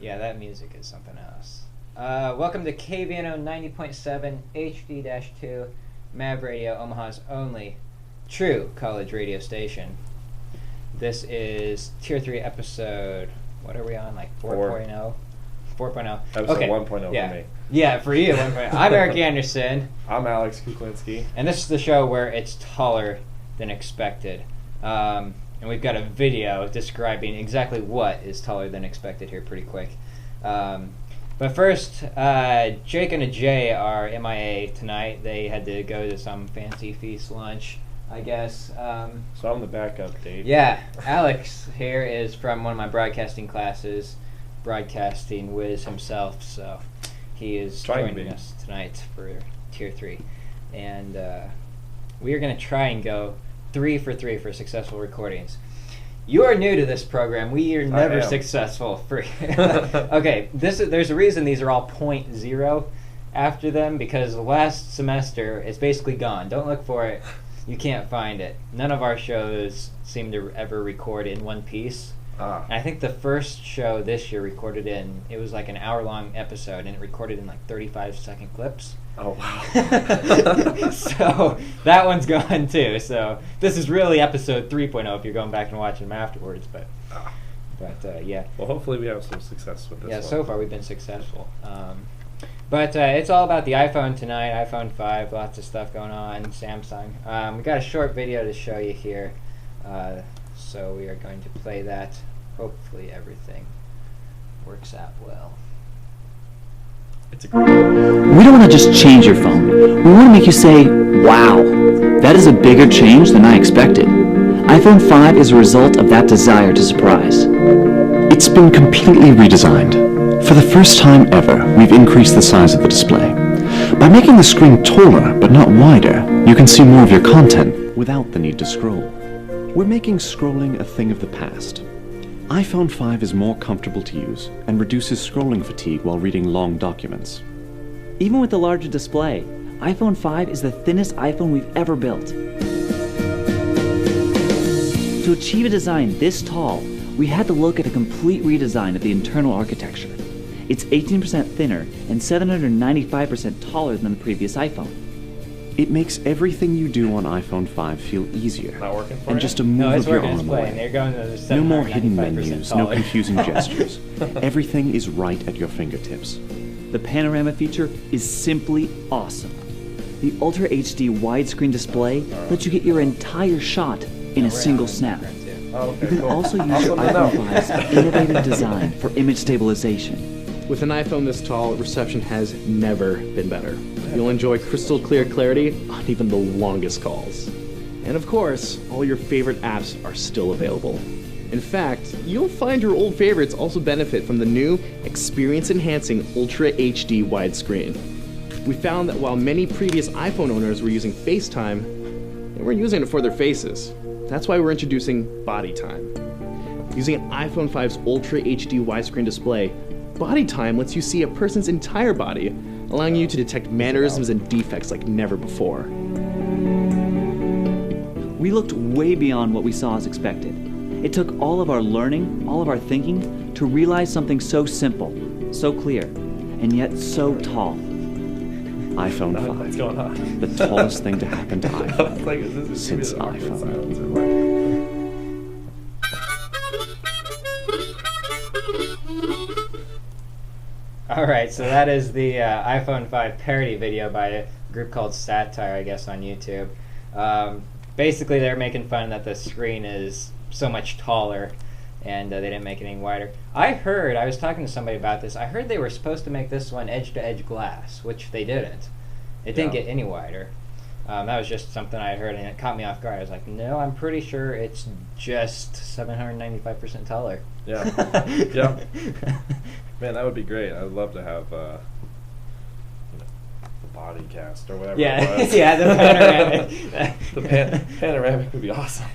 Yeah, that music is something else. Welcome to KVNO 90.7 HD-2 Mav Radio, Omaha's only true college radio station. This is Tier 3 episode, what are we on, like 4.0? 4.0. Episode okay. 1.0 for me. Yeah, for you, 1.0. I'm Eric Anderson. I'm Alex Kuklinski. And this is the show where it's taller than expected. And we've got a video describing exactly what is taller than expected here pretty quick. But first, Jake and Ajay are MIA tonight. They had to go to some fancy feast lunch, I guess. So I'm the backup, Dave. Yeah, Alex here is from one of my broadcasting classes, broadcasting whiz himself, so he is joining us tonight for Tier 3. And we are going to try and go 3 for 3 for successful recordings. You are new to this program. We are never successful for. Okay, there's a reason these are all 0.0 after them, because the last semester it's basically gone. Don't look for it. You can't find it. None of our shows seem to ever record in one piece. And I think the first show this year it was like an hour-long episode, and it recorded in like 35-second clips. Oh, wow. So that one's gone too. So this is really episode 3.0 if you're going back and watching them afterwards. But yeah. Well, hopefully we have some success with this one. Yeah, so far we've been successful. But it's all about the iPhone tonight, iPhone 5, lots of stuff going on, Samsung. We got a short video to show you here. So we are going to play that. Hopefully everything works out well. It's a great We don't want to just change your phone. We want to make you say, wow, that is a bigger change than I expected. iPhone 5 is a result of that desire to surprise. It's been completely redesigned. For the first time ever, we've increased the size of the display. By making the screen taller but not wider, you can see more of your content without the need to scroll. We're making scrolling a thing of the past. iPhone 5 is more comfortable to use and reduces scrolling fatigue while reading long documents. Even with the larger display, iPhone 5 is the thinnest iPhone we've ever built. To achieve a design this tall, we had to look at a complete redesign of the internal architecture. It's 18% thinner and 795% taller than the previous iPhone. It makes everything you do on iPhone 5 feel easier Not working for and you? just a move of your arm And away. they're going to the No more hidden 795% menus, taller. no confusing gestures. Everything is right at your fingertips. The panorama feature is simply awesome. The Ultra HD widescreen display lets you get your entire shot in a single snap. Oh, okay, You can cool. also use your Awesome to know. iPhone 5's innovative design for image stabilization. With an iPhone this tall, reception has never been better. You'll enjoy crystal clear clarity on even the longest calls. And of course, all your favorite apps are still available. In fact, you'll find your old favorites also benefit from the new experience-enhancing Ultra HD widescreen. We found that while many previous iPhone owners were using FaceTime, they weren't using it for their faces. That's why we're introducing Body Time. Using an iPhone 5's Ultra HD widescreen display, Body Time lets you see a person's entire body, allowing you to detect mannerisms and defects like never before. We looked way beyond what we saw as expected. It took all of our learning, all of our thinking, to realize something so simple, so clear, and yet so tall. iPhone What's 5, going on? the tallest thing to happen to iPhone. It's like, is this Since gonna be the awkward iPhone. silence or what? Alright, so that is the iPhone 5 parody video by a group called Satire, I guess, on YouTube. Basically, they're making fun that the screen is so much taller, and they didn't make it any wider. I was talking to somebody about this, I heard they were supposed to make this one edge-to-edge glass, which they didn't. It didn't get any wider. That was just something I heard, and it caught me off guard. I was like, no, I'm pretty sure it's just 795% taller. Yeah. Yeah. Man, that would be great. I'd love to have the body cast or whatever Yeah, it was. yeah, the panoramic. The panoramic would be awesome.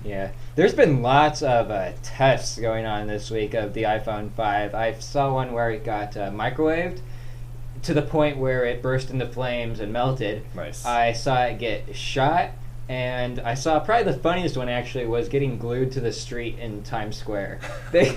Yeah, there's been lots of tests going on this week of the iPhone 5. I saw one where it got microwaved to the point where it burst into flames and melted. Nice. I saw it get shot and I saw probably the funniest one actually was getting glued to the street in Times Square. They,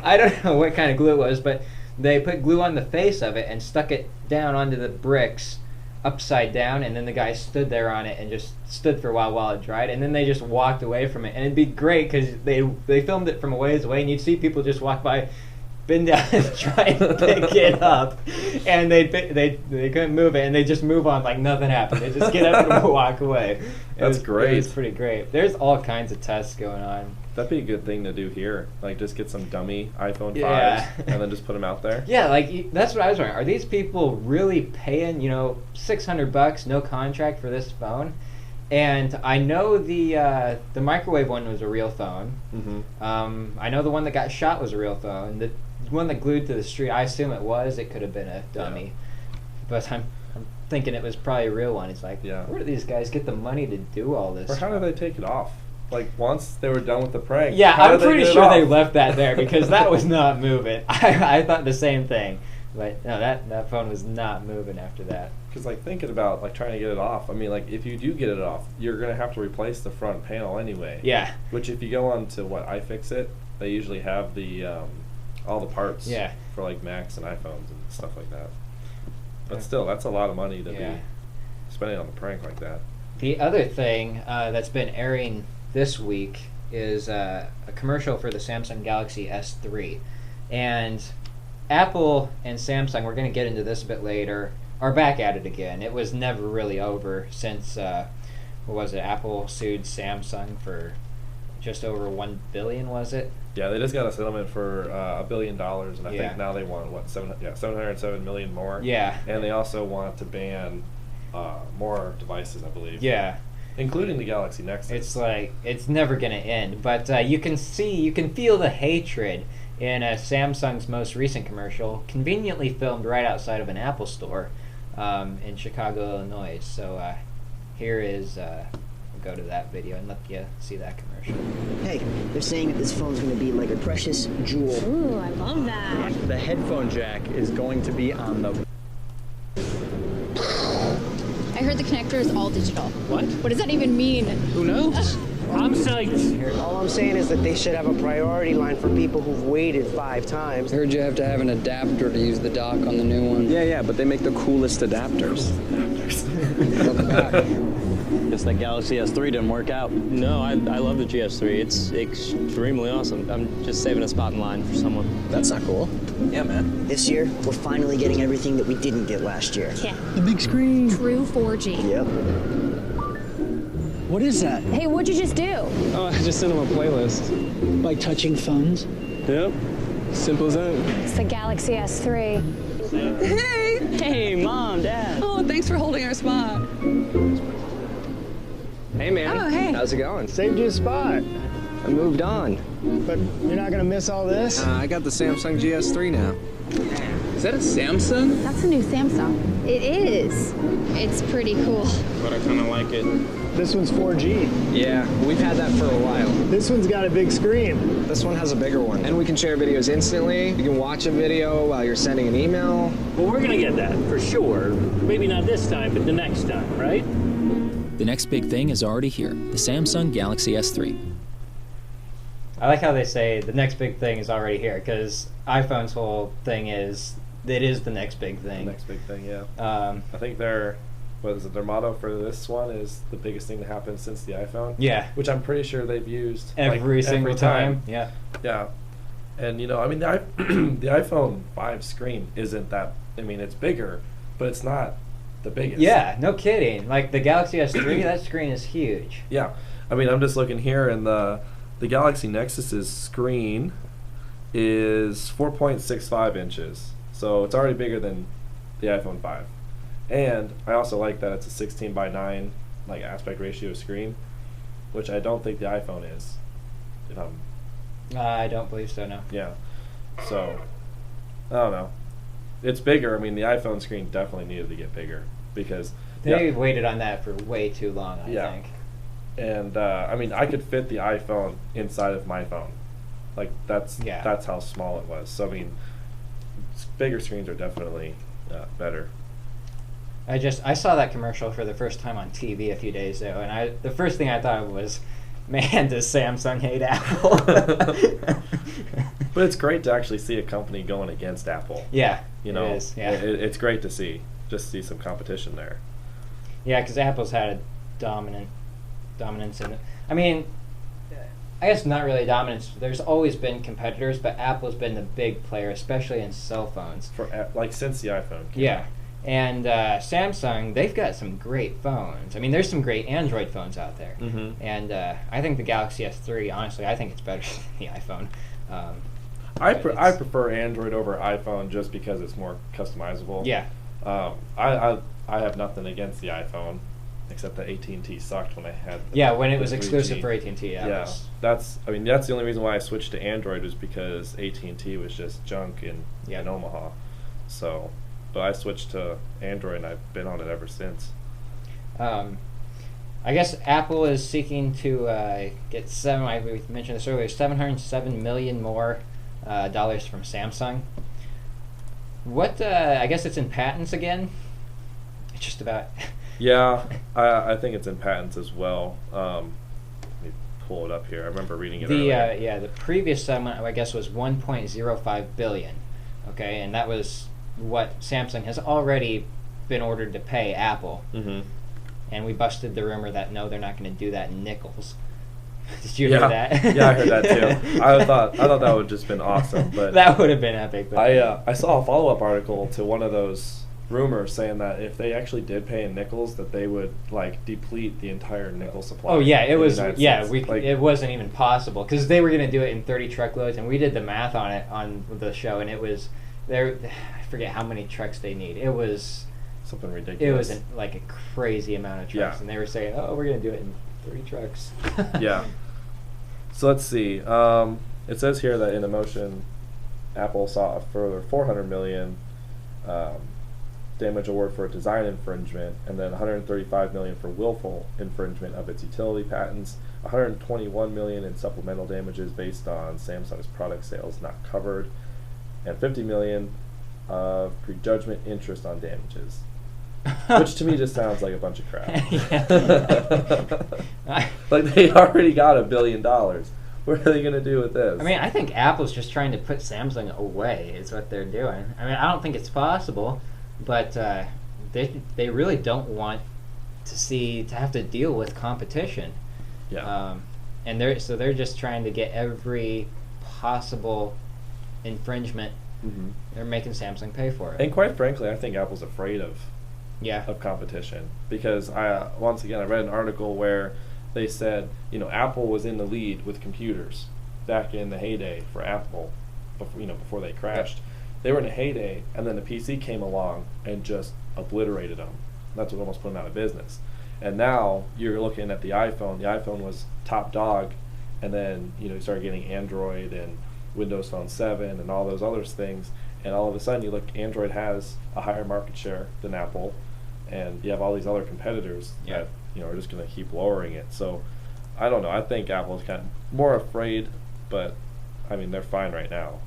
I don't know what kind of glue it was, but they put glue on the face of it and stuck it down onto the bricks upside down, and then the guy stood there on it and just stood for a while it dried, and then they just walked away from it. And it'd be great because they filmed it from a ways away, and you'd see people just walk by, bend down and try and pick it up, and they couldn't move it, and they just move on like nothing happened. They just get up and walk away. That's great. It was pretty great. There's all kinds of tests going on. That'd be a good thing to do here. Like, just get some dummy iPhone 5s Yeah. and then just put them out there. Yeah, like that's what I was wondering. Are these people really paying, $600, no contract for this phone? And I know the microwave one was a real phone. Mm-hmm. I know the one that got shot was a real phone. The one that glued to the street, I assume it was. It could have been a dummy, but I'm thinking it was probably a real one. It's like, where do these guys get the money to do all this? Or how do they take it off? Like, once they were done with the prank. Yeah, how I'm did pretty get it sure they off? left that there because that was not moving. I thought the same thing, but no, that phone was not moving after that. Because, like, thinking about, like, trying to get it off, I mean, like, if you do get it off, you're going to have to replace the front panel anyway. Yeah. Which, if you go on to, iFixit, they usually have the, all the parts. Yeah. For, like, Macs and iPhones and stuff like that. But still, that's a lot of money to be spending on the prank like that. The other thing that's been airing this week is a commercial for the Samsung Galaxy S3. And Apple and Samsung, we're going to get into this a bit later, are back at it again. It was never really over since, Apple sued Samsung for just over $1 billion, was it? Yeah, they just got a settlement for $1 billion, and I think now they want, 707 million more? Yeah. And they also want to ban more devices, I believe. Yeah. Including the Galaxy Nexus. It's like, it's never going to end. But you can feel the hatred in Samsung's most recent commercial, conveniently filmed right outside of an Apple store in Chicago, Illinois. So here is, we'll go to that video and let you see that commercial. Hey, they're saying that this phone's going to be like a precious jewel. Ooh, I love that. The headphone jack is going to be on the... I heard the connector is all digital. What? What does that even mean? Who knows? I'm psyched. All I'm saying is that they should have a priority line for people who've waited 5 times. I heard you have to have an adapter to use the dock on the new one. Yeah, but they make the coolest adapters. Welcome back. Guess that Galaxy S3 didn't work out. No, I love the GS3. It's extremely awesome. I'm just saving a spot in line for someone. That's not cool. Yeah, man. This year, we're finally getting everything that we didn't get last year. Yeah. The big screen. True 4G. Yep. What is that? Hey, what'd you just do? Oh, I just sent him a playlist. By touching phones? Yep. Simple as that. It's the Galaxy S3. Hey! Hey, Mom, Dad. Oh, thanks for holding our spot. Hey, man. Oh, hey. How's it going? Saved you a spot. I moved on. But you're not gonna miss all this? I got the Samsung GS3 now. Is that a Samsung? That's a new Samsung. It is. It's pretty cool. But I kind of like it. This one's 4G. Yeah, we've had that for a while. This one's got a big screen. This one has a bigger one. And we can share videos instantly. You can watch a video while you're sending an email. Well, we're gonna get that, for sure. Maybe not this time, but the next time, right? The next big thing is already here, the Samsung Galaxy S3. I like how they say the next big thing is already here, because iPhone's whole thing is, it is the next big thing. The next big thing, yeah. I think their motto for this one is the biggest thing to happen since the iPhone. Yeah. Which I'm pretty sure they've used every single time. Yeah. Yeah. And, the iPhone 5 screen isn't that, it's bigger, but it's not the biggest. Yeah, no kidding. Like the Galaxy S3, that screen is huge. Yeah. I'm just looking here, and the Galaxy Nexus's screen is 4.65 inches. So it's already bigger than the iPhone 5. And I also like that it's a 16:9 aspect ratio screen, which I don't think the iPhone is. I don't believe so, no. Yeah. So, I don't know. It's bigger. The iPhone screen definitely needed to get bigger because they waited on that for way too long, I think. And I could fit the iPhone inside of my phone. That's how small it was. So bigger screens are definitely better. I saw that commercial for the first time on TV a few days ago, and the first thing I thought of was, man, does Samsung hate Apple? But it's great to actually see a company going against Apple. Yeah, you know, it is. Yeah. It's great to just see some competition there. Yeah, because Apple's had a dominance in it. I mean, I guess not really dominance. There's always been competitors, but Apple's been the big player, especially in cell phones. Since the iPhone came Yeah. out. And Samsung, they've got some great phones. I mean, there's some great Android phones out there. Mhm. And I think the Galaxy S3, honestly, I think it's better than the iPhone. I prefer Android over iPhone just because it's more customizable. Yeah. I have nothing against the iPhone, except that AT&T sucked when I had. When it was 3G. exclusive for AT&T. Yeah. That's the only reason why I switched to Android was because AT&T was just junk in Omaha. So, but I switched to Android and I've been on it ever since. I guess Apple is seeking to get we mentioned this earlier, $707 million more dollars from Samsung. What I guess it's in patents again. It's just about. Yeah, I think it's in patents as well. Let me pull it up here. I remember reading it earlier. The previous settlement I guess was $1.05 billion. Okay, and that was what Samsung has already been ordered to pay Apple. Mm-hmm. And we busted the rumor that no, they're not going to do that in nickels. Did you hear that? Yeah, I heard that too. I thought that would have just been awesome, but that would have been epic. But I saw a follow-up article to one of those rumors saying that if they actually did pay in nickels, that they would deplete the entire nickel supply. Oh yeah, it was. Yeah, States. it wasn't even possible because they were going to do it in 30 truckloads, and we did the math on it on the show, and it was there. I forget how many trucks they need. It was something ridiculous. It was a crazy amount of trucks, Yeah. and they were saying, "Oh, we're going to do it in 30 trucks." Yeah. So let's see. It says here that in a motion, Apple sought a further $400 million damage award for a design infringement, and then $135 million for willful infringement of its utility patents, $121 million in supplemental damages based on Samsung's product sales not covered, and $50 million of prejudgment interest on damages. Which to me just sounds like a bunch of crap. They already got $1 billion. What are they going to do with this? I mean, I think Apple's just trying to put Samsung away is what they're doing. I mean, I don't think it's possible, but they really don't want to have to deal with competition. Yeah. And they're just trying to get every possible infringement. Mm-hmm. They're making Samsung pay for it. And quite frankly, I think Apple's afraid of competition because I read an article where they said Apple was in the lead with computers back in the heyday for Apple before they crashed. Yep. They were in a heyday, and then the PC came along and just obliterated them. That's what almost put them out of business. And now you're looking at the iPhone. The iPhone was top dog, and then you started getting Android and Windows Phone 7 and all those other things, and all of a sudden you look, Android has a higher market share than Apple, and you have all these other competitors that are just going to keep lowering it. So I don't know. I think Apple's kind of more afraid, but I mean they're fine right now.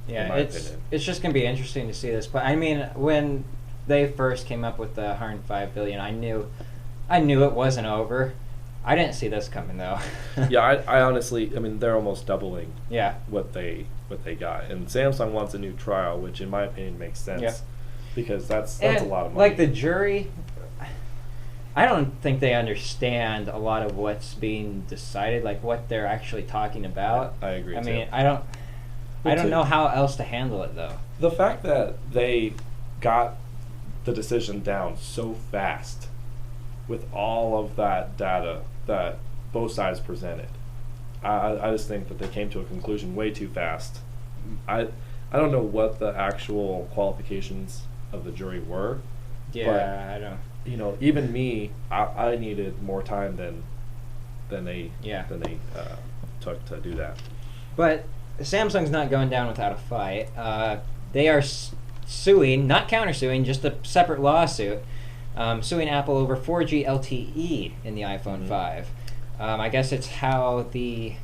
Yeah, it's just going to be interesting to see this. But I mean, when they first came up with the $105 billion, I knew it wasn't over. I didn't see this coming though. Yeah, I honestly, they're almost doubling. Yeah. What they got, and Samsung wants a new trial, which in my opinion makes sense. Yeah. Because that's a lot of money. Like the jury, I don't think they understand a lot of what's being decided, like what they're actually talking about. Yeah, I agree. I mean, I don't know how else to handle it though. The fact that they got the decision down so fast with all of that data that both sides presented, I just think that they came to a conclusion way too fast. I don't know what the actual qualifications of the jury were. Yeah, but, I don't. Even me, I needed more time than they took to do that. But Samsung's not going down without a fight. They are suing, not countersuing, just a separate lawsuit, suing Apple over 4G LTE in the iPhone 5. I guess it's how the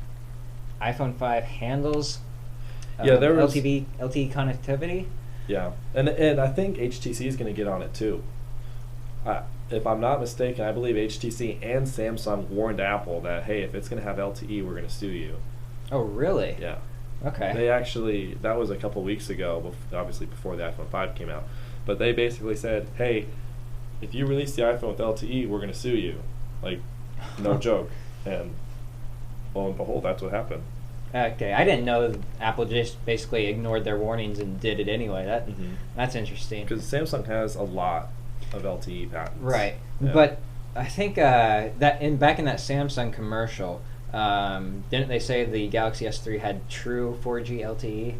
iPhone 5 handles there was LTE connectivity. Yeah, and I think HTC is going to get on it too. if I'm not mistaken, I believe HTC and Samsung warned Apple that, hey, if it's going to have LTE, we're going to sue you. Oh, really? Yeah. Okay. They actually, that was a couple weeks ago, obviously before the iPhone 5 came out. But they basically said, hey, if you release the iPhone with LTE, we're going to sue you. Like, no joke. And lo and behold, that's what happened. Okay, I didn't know Apple just basically ignored their warnings and did it anyway. That's interesting. Because Samsung has a lot of LTE patents. Right, Yeah. but I think that back in that Samsung commercial, didn't they say the Galaxy S3 had true 4G LTE?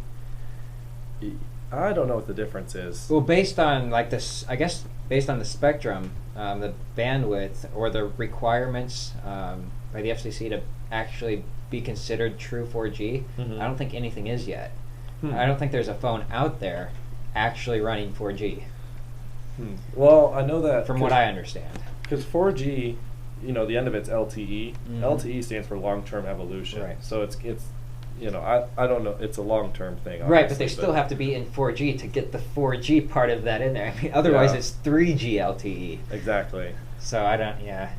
I don't know what the difference is. Well, based on like this, I guess based on the spectrum, the bandwidth or the requirements by the FCC to actually be considered true 4G, I don't think anything is yet. I don't think there's a phone out there actually running 4G. Well, I know that from what I understand. Because 4G, you know, the end of it's LTE. LTE stands for long-term evolution. Right. So it's you know, I don't know. It's a long-term thing. Right, but they still have to be in 4G to get the 4G part of that in there. I mean, otherwise it's 3G LTE. Exactly. So I don't, yeah.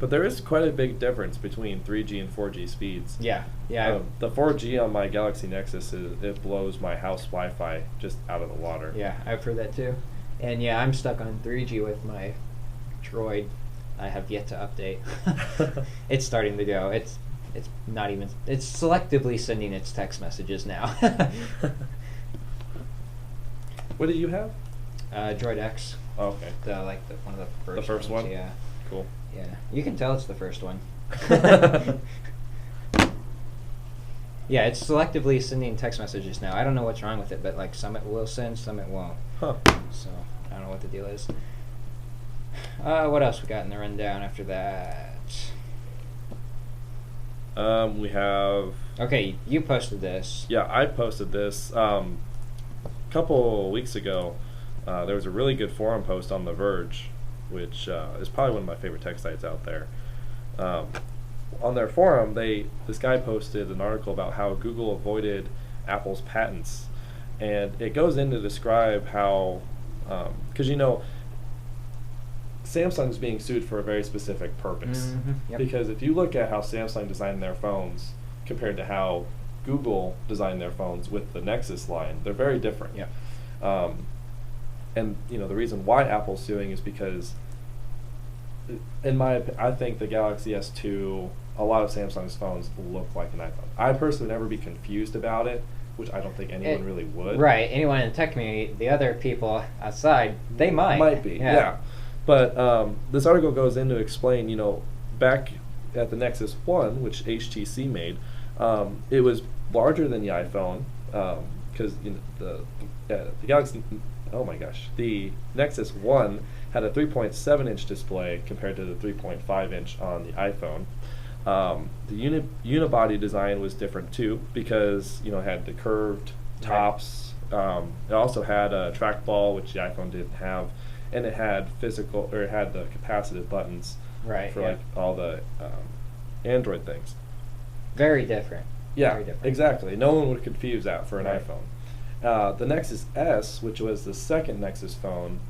But there is quite a big difference between 3G and 4G speeds. Yeah, yeah. The 4G on my Galaxy Nexus, it blows my house Wi-Fi just out of the water. Yeah, I've heard that too. And yeah, I'm stuck on 3G with my Droid. I have yet to update. It's starting to go. It's not even. It's selectively sending its text messages now. What do you have? Droid X. Oh, okay. One of the first. The first ones, one. Yeah. Cool. Yeah, you can tell it's the first one. Yeah, it's selectively sending text messages now. I don't know what's wrong with it, but like some it will send, some it won't. Huh. So I don't know what the deal is. What else we got in the rundown after that? We have. Okay, you posted this. Yeah, I posted this a couple weeks ago. There was a really good forum post on The Verge, which is probably one of my favorite tech sites out there. On their forum, this guy posted an article about how Google avoided Apple's patents, and it goes in to describe how, because you know, Samsung's being sued for a very specific purpose. Yep. Because if you look at how Samsung designed their phones compared to how Google designed their phones with the Nexus line, they're very different. Yeah. And you know the reason why Apple's suing is because, I think the Galaxy S2, a lot of Samsung's phones look like an iPhone. I personally would never be confused about it, which I don't think anyone really would. Right. Anyone in the tech community, the other people outside, they might. Might be. Yeah. But this article goes in to explain, you know, back at the Nexus 1, which HTC made, it was larger than the iPhone because you know, the Galaxy. Oh my gosh, the Nexus 1 had a 3.7-inch display compared to the 3.5-inch on the iPhone. The unibody design was different too because you know it had the curved tops. It also had a trackball, which the iPhone didn't have, and it had it had the capacitive buttons for like all the Android things. Very different. Yeah, Very different. Exactly. No one would confuse that for an iPhone. The Nexus S, which was the second Nexus phone,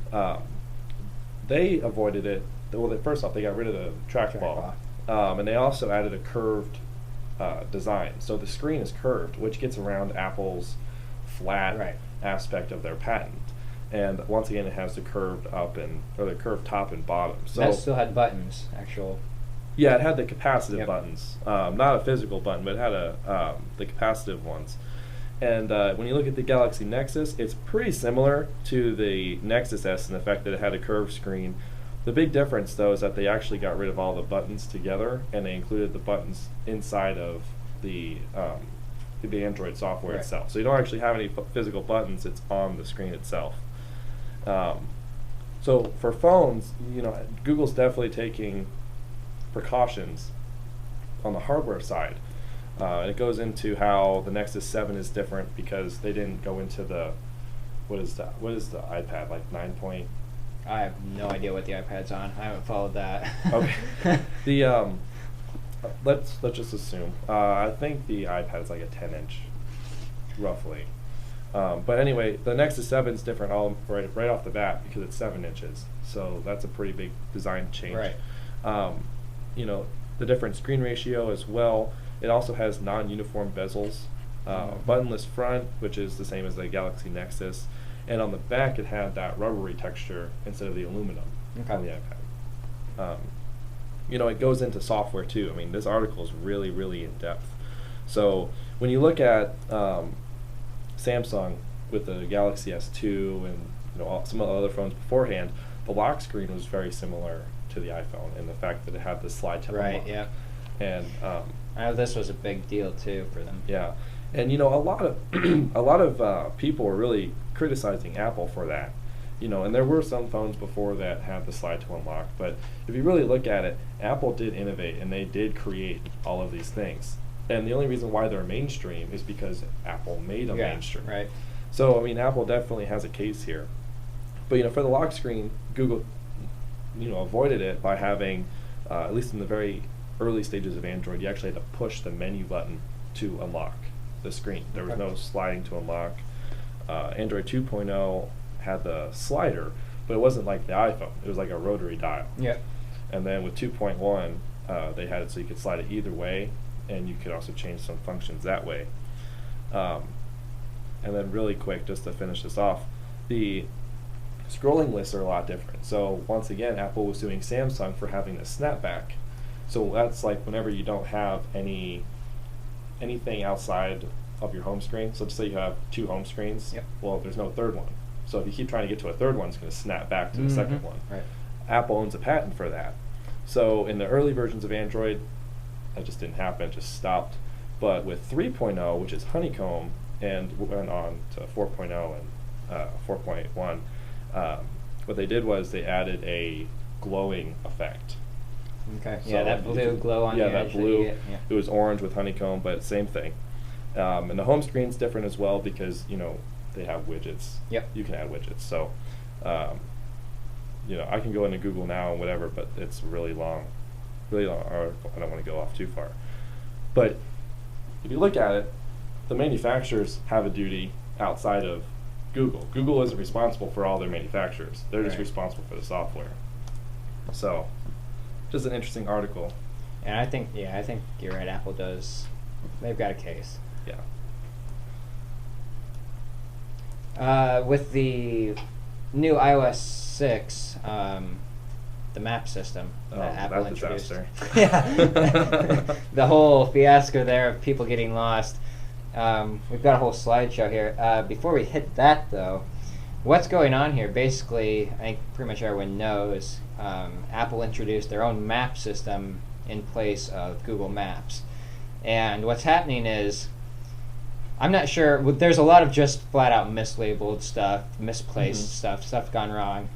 they avoided it. Well, first off, they got rid of the trackball, and they also added a curved design. So the screen is curved, which gets around Apple's flat aspect of their patent. And once again, it has the curved the curved top and bottom. So that still had buttons, actual. Yeah, it had the capacitive buttons, not a physical button, but it had the capacitive ones. And when you look at the Galaxy Nexus, it's pretty similar to the Nexus S in the fact that it had a curved screen. The big difference, though, is that they actually got rid of all the buttons together, and they included the buttons inside of the Android software itself. So you don't actually have any physical buttons; it's on the screen itself. So for phones, you know, Google's definitely taking precautions on the hardware side. And it goes into how the Nexus 7 is different because they didn't go into the what is the iPad, like 9 point? I have no idea what the iPad's on. I haven't followed that. Okay. The let's just assume. I think the iPad is like a 10-inch, roughly. But anyway, the Nexus 7 is different right off the bat because it's 7 inches. So that's a pretty big design change. Right. You know, the different screen ratio as well. It also has non-uniform bezels, buttonless front, which is the same as the Galaxy Nexus, and on the back it had that rubbery texture instead of the aluminum on the iPad. You know, it goes into software too. I mean, this article is really, really in depth. So when you look at Samsung with the Galaxy S2 and some of the other phones beforehand, the lock screen was very similar to the iPhone, and the fact that it had the slide to Right. unlock. Yeah. And I know this was a big deal too for them. yeah, and a lot of a lot of people were really criticizing Apple for that. And there were some phones before that had the slide to unlock, but if you really look at it, Apple did innovate and they did create all of these things. And the only reason why they're mainstream is because Apple made them mainstream. Right. So I mean, Apple definitely has a case here. But for the lock screen, Google, avoided it by having, at least in the very early stages of Android, you actually had to push the menu button to unlock the screen. There was no sliding to unlock. Android 2.0 had the slider, but it wasn't like the iPhone. It was like a rotary dial. Yeah. And then with 2.1, they had it so you could slide it either way, and you could also change some functions that way. And then really quick, just to finish this off, the scrolling lists are a lot different. So once again, Apple was suing Samsung for having the snapback. So that's like whenever you don't have anything outside of your home screen. So just say you have 2 home screens. Yep. Well, there's no third one. So if you keep trying to get to a third one, it's going to snap back to the second one. Right. Apple owns a patent for that. So in the early versions of Android, that just didn't happen, it just stopped. But with 3.0, which is Honeycomb, and went on to 4.0 and 4.1, what they did was they added a glowing effect. Okay. So Yeah, that blue glow on the edge. that blue. Yeah. It was orange with Honeycomb, but same thing. And the home screen's different as well because they have widgets. Yep. You can add widgets. So, I can go into Google now and whatever, but it's a really long article. I don't want to go off too far. But if you look at it, the manufacturers have a duty outside of Google. Google isn't responsible for all their manufacturers. They're just responsible for the software. So, just an interesting article. And I think you're right. Apple does. They've got a case. Yeah. With the new iOS 6, the map system that Apple introduced. Disaster. Yeah. The whole fiasco there of people getting lost. We've got a whole slideshow here. Before we hit that, though, what's going on here? Basically, I think pretty much everyone knows, Apple introduced their own map system in place of Google Maps. And what's happening is, I'm not sure, there's a lot of just flat-out mislabeled stuff, misplaced stuff gone wrong.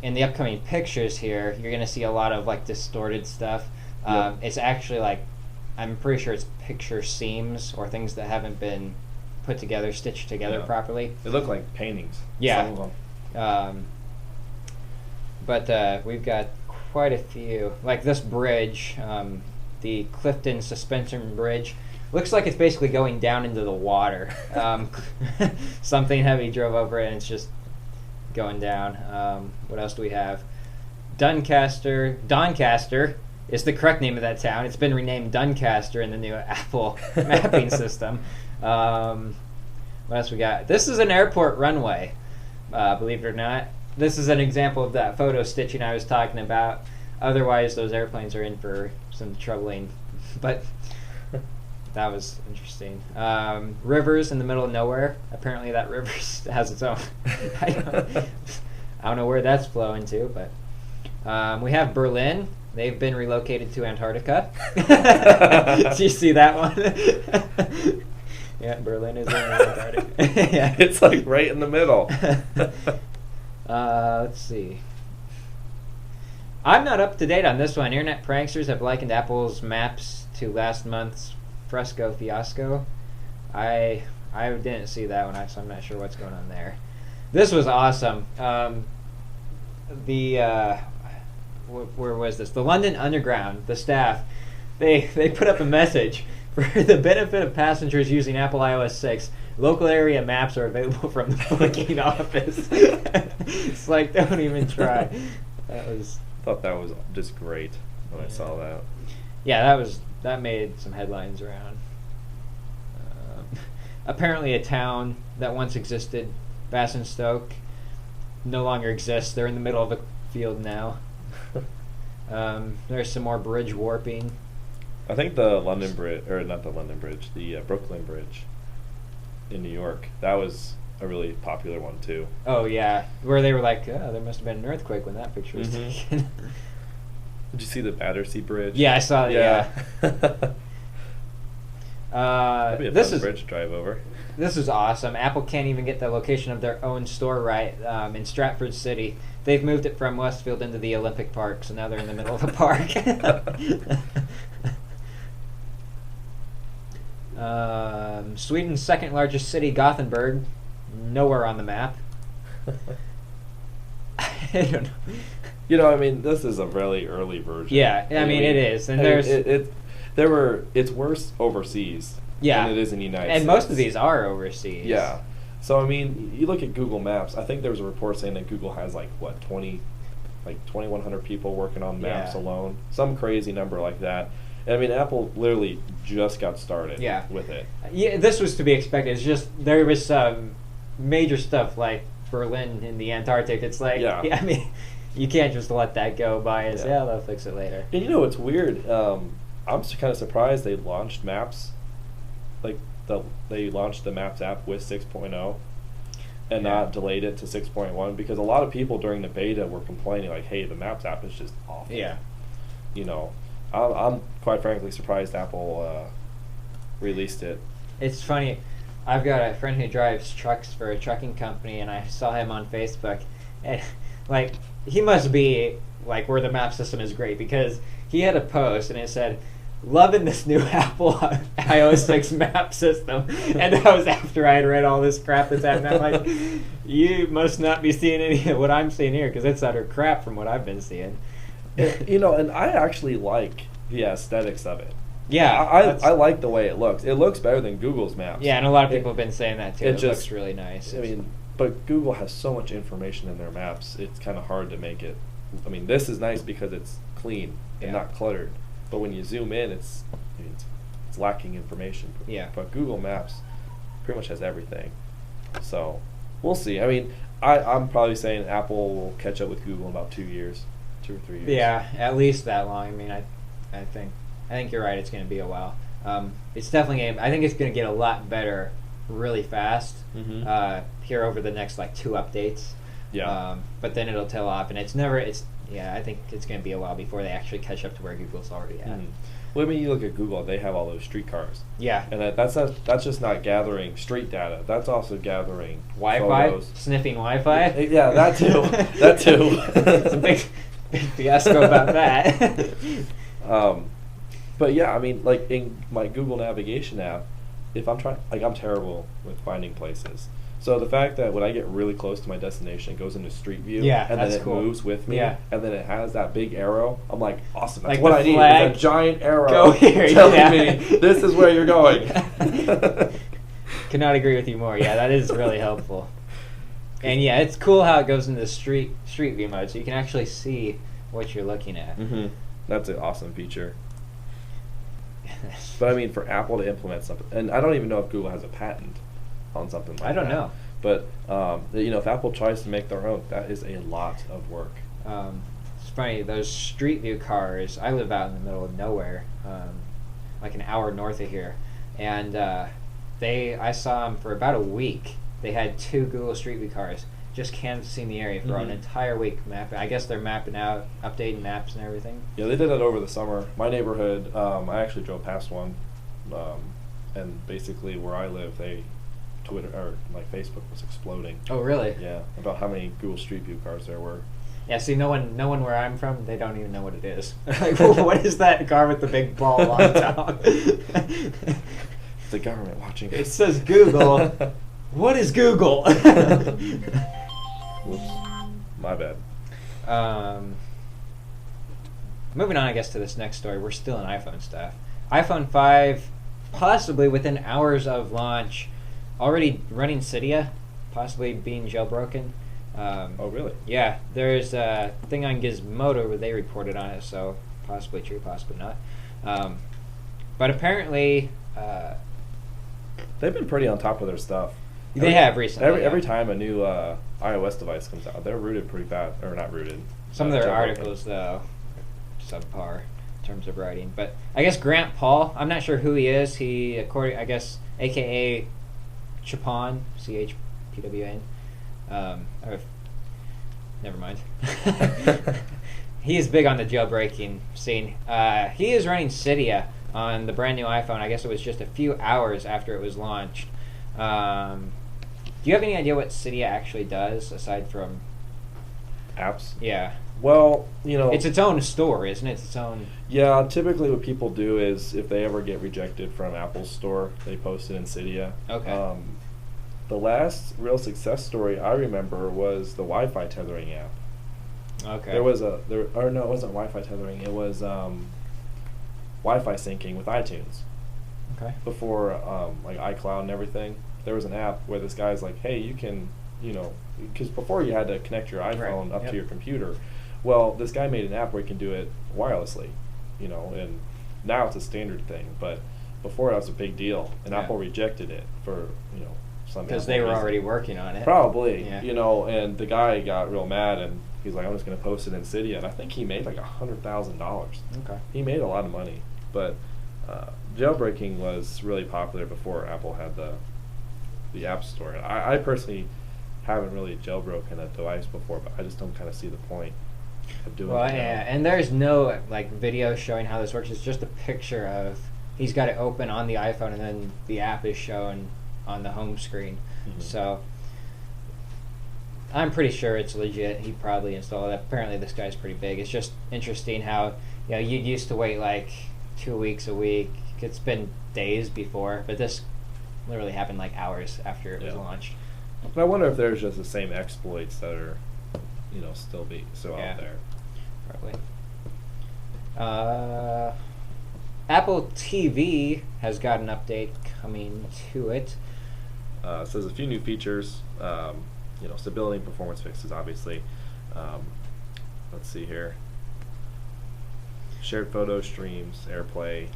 In the upcoming pictures here, you're going to see a lot of distorted stuff. It's actually I'm pretty sure it's picture seams or things that haven't been put together, stitched together properly. They look like paintings. Yeah. Some of them. But we've got quite a few. Like this bridge, the Clifton Suspension Bridge, looks like it's basically going down into the water. Something heavy drove over it and it's just going down. What else do we have? Doncaster is the correct name of that town. It's been renamed Doncaster in the new Apple mapping system. What else we got? This is an airport runway, believe it or not. This is an example of that photo stitching I was talking about. Otherwise, those airplanes are in for some troubling. But that was interesting. Rivers in the middle of nowhere. Apparently that river has its own. I don't know where that's flowing to, but we have Berlin. They've been relocated to Antarctica. Do you see that one? Yeah, Berlin is in Antarctica. Yeah. It's right in the middle. Let's see. I'm not up to date on this one. Internet pranksters have likened Apple's maps to last month's Fresco fiasco. I didn't see that one, so I'm not sure what's going on there. This was awesome. Where was this? The London Underground, the staff, they put up a message for the benefit of passengers using Apple iOS 6. local area maps are available from the booking office. It's like, don't even try. Thought that was just great when I saw that. Yeah, that made some headlines around. Apparently, a town that once existed, Basingstoke, no longer exists. They're in the middle of a field now. There's some more bridge warping. I think the London Bridge, or not the London Bridge, the Brooklyn Bridge in New York, that was a really popular one too. Oh yeah, where they were like, oh, there must have been an earthquake when that picture was taken. Did you see the Battersea Bridge? Yeah, I saw it. Yeah. That'd be a fun bridge to drive over. This is awesome. Apple can't even get the location of their own store right in Stratford City. They've moved it from Westfield into the Olympic Park, so now they're in the middle of the park. Sweden's second largest city, Gothenburg, nowhere on the map. I don't know. You know, I mean, this is a really early version. Yeah, I mean, it is, and there's it's worse overseas. Yeah, than it is in the United States. And States. most of these are overseas. Yeah, so I mean, you look at Google Maps. I think there was a report saying that Google has 2,100 people working on Maps alone, some crazy number like that. And I mean, Apple literally just got started with it. Yeah, this was to be expected. It's just there was some major stuff like Berlin in the Antarctic. It's like, I mean, you can't just let that go by and say, they'll fix it later. And you know, it's weird. I'm kind of surprised they launched Maps. They launched the Maps app with 6.0 and not delayed it to 6.1, because a lot of people during the beta were complaining like, hey, the Maps app is just awful. Yeah. You know, I'm quite frankly surprised Apple released it. It's funny. I've got a friend who drives trucks for a trucking company, and I saw him on Facebook, and he must be where the map system is great, because he had a post and it said, loving this new Apple iOS 6 map system. And that was after I had read all this crap that's happening. I'm like, you must not be seeing any of what I'm seeing here, because it's utter crap from what I've been seeing. You know, and I actually like the aesthetics of it. Yeah. I like the way it looks. It looks better than Google's Maps. Yeah, and a lot of people have been saying that too. It looks really nice. I mean, but Google has so much information in their maps, it's kind of hard to make it. I mean, this is nice because it's clean and not cluttered. But when you zoom in, it's lacking information. Yeah. But Google Maps pretty much has everything. So we'll see. I mean, I'm probably saying Apple will catch up with Google in about 2 years, 2 or 3 years. Yeah, at least that long. I mean, I think you're right. It's going to be a while. It's definitely. I think it's going to get a lot better really fast here over the next 2 updates. Yeah. But then it'll tail off, and I think it's going to be a while before they actually catch up to where Google's already at. Well, I mean, you look at Google; they have all those streetcars. Yeah. And that's just not gathering street data. That's also gathering Wi-Fi, photos. Sniffing Wi-Fi. Yeah, that too. That too. It's a big fiasco about that. But yeah, I mean, in my Google navigation app, if I'm trying, I'm terrible with finding places. So the fact that when I get really close to my destination, it goes into Street View, and then it moves with me, and then it has that big arrow. I'm like, awesome! That's what I need. It's a giant arrow telling me this is where you're going. Could not agree with you more. Yeah, that is really helpful. And yeah, it's cool how it goes into Street View mode, so you can actually see what you're looking at. That's an awesome feature. But I mean, for Apple to implement something, and I don't even know if Google has a patent on something like that. I don't know. But, if Apple tries to make their own, that is a lot of work. It's funny, those Street View cars, I live out in the middle of nowhere, an hour north of here, and I saw them for about a week. They had 2 Google Street View cars just canvassing the area for an entire week. Mapping. I guess they're mapping out, updating maps and everything. Yeah, they did that over the summer. My neighborhood, I actually drove past one, and basically where I live, Twitter or Facebook was exploding. Oh, really? Yeah, about how many Google Street View cars there were. Yeah, see, no one where I'm from, they don't even know what it is. What is that car with the big ball on top? The government watching. It says Google. What is Google? Whoops, my bad. Moving on, I guess, to this next story. We're still in iPhone stuff. iPhone 5, possibly within hours of launch, already running Cydia, possibly being jailbroken. Oh, really? Yeah, there's a thing on Gizmodo where they reported on it, so possibly true, possibly not. But apparently... they've been pretty on top of their stuff. They have recently. Every time a new iOS device comes out, they're rooted pretty fast. Or not rooted. Some of their articles, though, subpar in terms of writing. But I guess Grant Paul, I'm not sure who he is. He, according, I guess, a.k.a. Chapon, C-H-P-W-N. Never mind. He is big on the jailbreaking scene. He is running Cydia on the brand new iPhone. I guess it was just a few hours after it was launched. Do you have any idea what Cydia actually does, aside from... apps? Yeah. Well, you know... It's its own store, isn't it? It's its own... Yeah, typically what people do is, if they ever get rejected from Apple's store, they post it in Cydia. Okay. The last real success story I remember was the Wi-Fi tethering app. Okay. It wasn't Wi-Fi tethering. It was Wi-Fi syncing with iTunes. Okay. Before like iCloud and everything, there was an app where this guy's like, hey, you can, because before you had to connect your iPhone up to your computer. Well, this guy made an app where you can do it wirelessly, and now it's a standard thing. But before that was a big deal, and Apple rejected it for, some because they were already working on it. Probably, and the guy got real mad and he's like, I'm just going to post it in Cydia, and I think he made like $100,000. Okay. He made a lot of money, but jailbreaking was really popular before Apple had the App Store. I personally haven't really jailbroken a device before, but I just don't kind of see the point of doing it. Well, yeah, and there's no video showing how this works. It's just a picture of he's got it open on the iPhone, and then the app is shown on the home screen. Mm-hmm. So I'm pretty sure it's legit. He probably installed it. Apparently this guy's pretty big. It's just interesting how you used to wait like 2 weeks a week. It's been days before, but this literally happened like hours after it was launched. But I wonder if there's just the same exploits that are, still out there. Probably. Apple TV has got an update coming to it. So there's a few new features. Stability and performance fixes, obviously. Let's see here. Shared photo streams, AirPlay.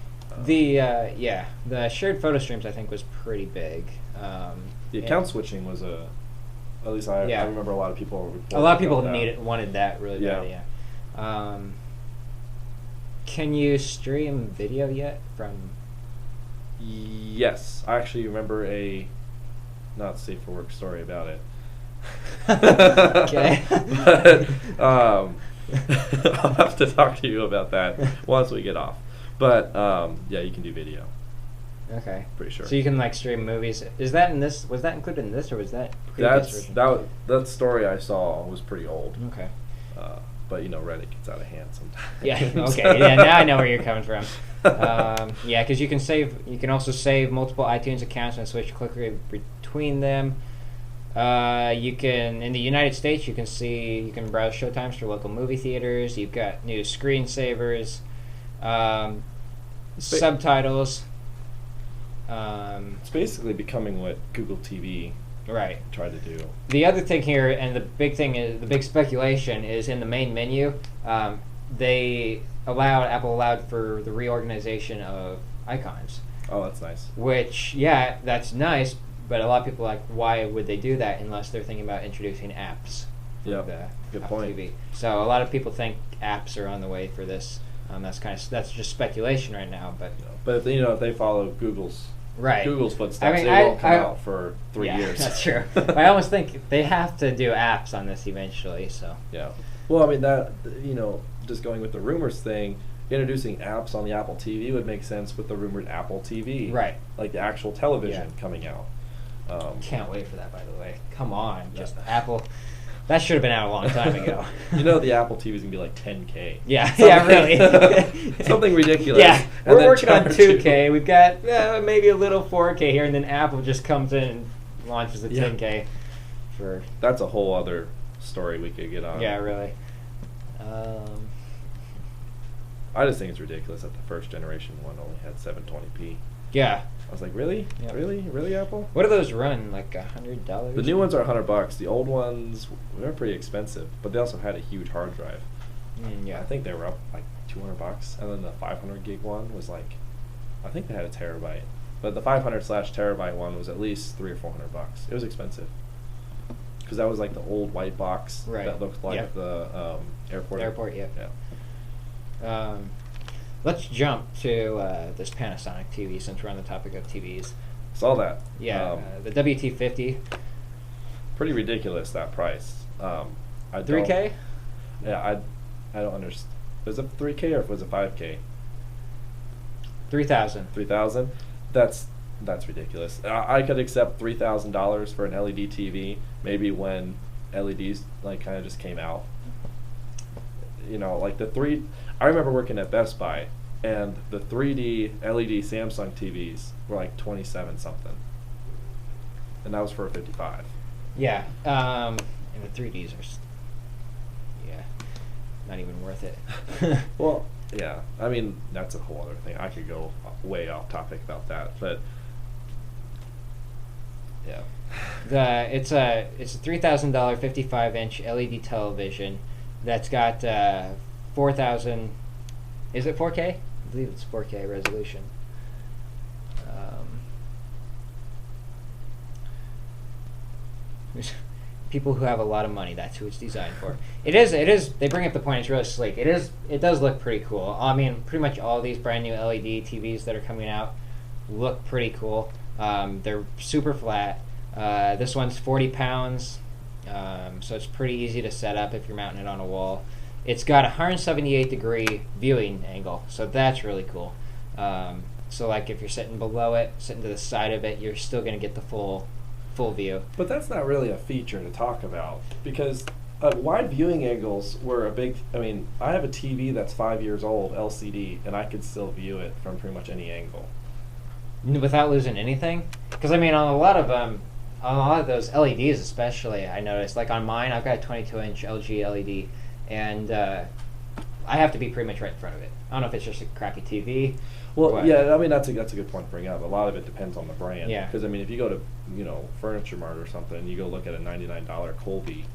The shared photo streams I think was pretty big. The account switching was at least I remember a lot of people. Wanted that really bad. Yeah. Can you stream video yet from? Yes, I actually remember a not safe for work story about it. Okay. But, I'll have to talk to you about that once we get off. But you can do video. Okay. Pretty sure. So you can stream movies. Is that in this? Was that included in this, or was that previous version? That story I saw was pretty old. Okay. But Reddit gets out of hand sometimes. Yeah. Okay. Yeah. Now I know where you're coming from. Because you can save. You can also save multiple iTunes accounts and switch quickly between them. You can, in the United States, you can browse showtimes for local movie theaters. You've got new screensavers, subtitles. It's basically becoming what Google TV tried to do. The other thing here, and the big speculation is in the main menu. Apple allowed for the reorganization of icons. Oh, that's nice. Which, that's nice. But a lot of people why would they do that unless they're thinking about introducing apps? Yeah, good point. TV. So a lot of people think apps are on the way for this. That's just speculation right now. But if they follow Google's footsteps, they won't come out for 3 years. That's true. I almost think they have to do apps on this eventually. So yeah. Well, I mean that just going with the rumors thing. Introducing apps on the Apple TV would make sense with the rumored Apple TV, right? Like the actual television coming out. Can't wait for that, by the way. Come on, just Apple. That should have been out a long time ago. The Apple TV is going to be like 10K. Yeah, really. Something ridiculous. Yeah, we're working on 2K. We've got maybe a little 4K here, and then Apple just comes in and launches a 10K. That's a whole other story we could get on. Yeah, really. I just think it's ridiculous that the first generation one only had 720p. Yeah. I was like, really? Yep. Really, Apple? What do those run? Like $100? The new ones are $100. The old ones were pretty expensive, but they also had a huge hard drive. Yeah. I think they were up like $200, and then the 500 gig one was like, I think they had a terabyte, but the 500/terabyte one was at least $300 or $400. It was expensive because that was like the old white box that looked like the airport. Yeah. Let's jump to this Panasonic TV since we're on the topic of TVs. Saw that. Yeah, the WT50. Pretty ridiculous, that price. 3K? Yeah, I don't understand. Was it 3K or was it 5K? 3,000. 3,000? That's ridiculous. I could accept $3,000 for an LED TV, maybe when LEDs like kind of just came out. You know, like I remember working at Best Buy, and the 3D LED Samsung TVs were like 27 something, and that was for a 55. Yeah, and the 3Ds are, not even worth it. Well, yeah, I mean that's a whole other thing. I could go way off topic about that, but yeah, it's a $3,000 55-inch LED television that's got 4,000. Is it 4K? I believe it's 4K resolution. People who have a lot of money, that's who it's designed for. It is. They bring up the point. It's really sleek. It does look pretty cool. I mean, pretty much all these brand new LED TVs that are coming out look pretty cool. They're super flat. This one's 40 pounds, so it's pretty easy to set up if you're mounting it on a wall. It's got a 178-degree viewing angle, so that's really cool. So like if you're sitting below it, sitting to the side of it, you're still going to get the full view. But that's not really a feature to talk about, because wide viewing angles were a big. I mean, I have a TV that's 5 years old, LCD, and I could still view it from pretty much any angle without losing anything. Because I mean, on a lot of those LEDs, especially, I noticed. Like on mine, I've got a 22-inch LG LED, and I have to be pretty much right in front of it. I don't know if it's just a crappy TV. Well, yeah, I mean that's a good point to bring up. A lot of it depends on the brand. Yeah. Because I mean, if you go to Furniture Mart or something, and you go look at a $99 Colby,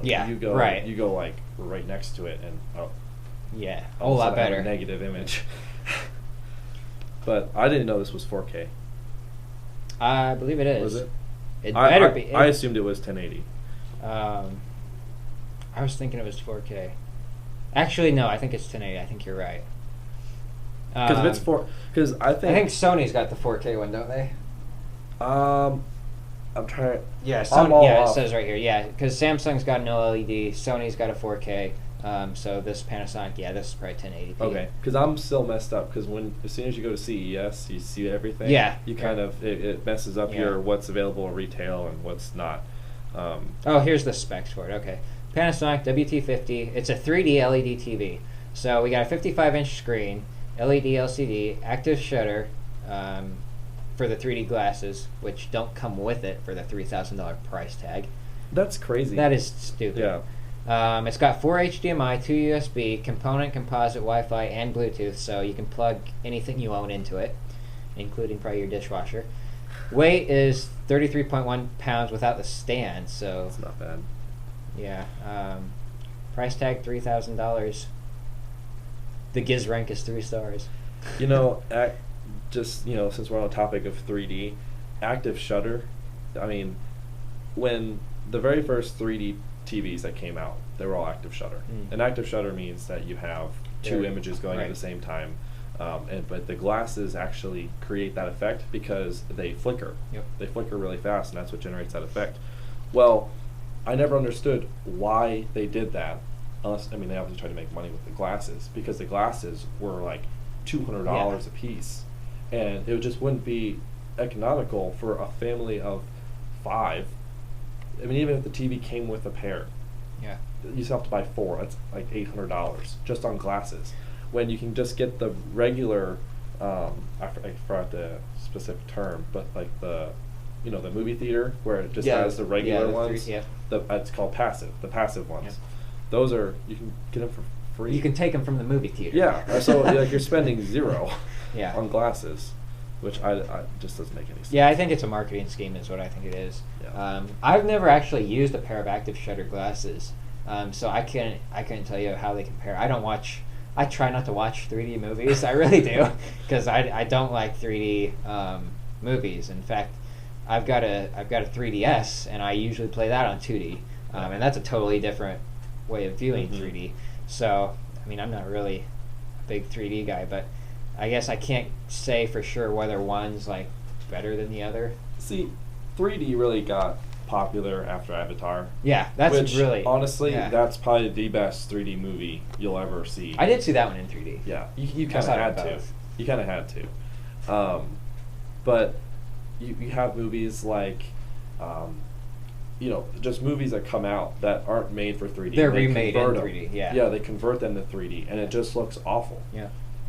you go like right next to it, and a whole lot better. Negative image. But I didn't know this was 4K. I believe it is. Was it? It better be. I assumed it was 1080. I was thinking it was 4K. Actually, no. I think it's 1080. I think you're right. Because if it's because I think Sony's got the 4K one, don't they? I'm trying. Yeah, it says right here. Yeah, because Samsung's got no LED, Sony's got a 4K. So this Panasonic, this is probably 1080p. Okay, because I'm still messed up. Because as soon as you go to CES, you see everything. Yeah. You kind of it messes up your what's available in retail and what's not. Here's the specs for it. Okay, Panasonic WT50. It's a 3D LED TV. So we got a 55-inch screen. LED LCD, active shutter for the 3D glasses, which don't come with it for the $3,000 price tag. That's crazy. That is stupid. Yeah. It's got 4 HDMI, 2 USB, component, composite, Wi-Fi, and Bluetooth, so you can plug anything you own into it, including probably your dishwasher. Weight is 33.1 pounds without the stand, so... That's not bad. Yeah. Price tag $3,000. The Giz rank is 3 stars. Since we're on the topic of 3D, active shutter. I mean, when the very first 3D TVs that came out, they were all active shutter. And active shutter means that you have two images going at the same time. But the glasses actually create that effect because they flicker. Yep. They flicker really fast, and that's what generates that effect. Well, I never understood why they did that. They obviously tried to make money with the glasses, because the glasses were like $200 a piece, and it just wouldn't be economical for a family of 5. I mean, even if the TV came with a pair, you still have to buy 4. That's like $800 just on glasses. When you can just get the regular, I forgot the specific term, but like the movie theater where it just has the regular ones. It's called passive. The passive ones. Yeah. Those you can get them for free. You can take them from the movie theater. Yeah. So you're spending $0 on glasses, which I just doesn't make any sense. Yeah, I think it's a marketing scheme is what I think it is. Yeah. I've never actually used a pair of active shutter glasses, so I couldn't tell you how they compare. I try not to watch 3D movies. I really do, because I don't like 3D movies. In fact, I've got a 3DS, and I usually play that on 2D, and that's a totally different way of viewing 3D. So, I mean, I'm not really a big 3D guy, but I guess I can't say for sure whether one's like better than the other. See, 3D really got popular after Avatar. Yeah, that's which, really honestly, yeah. that's probably the best 3D movie you'll ever see. I did see that one in 3D. Yeah, you kind of had to. You kind of had to. But you have movies like, just movies that come out that aren't made for 3D. They're remade in 3D. Yeah. Yeah, they convert them to 3D, and it just looks awful. Yeah.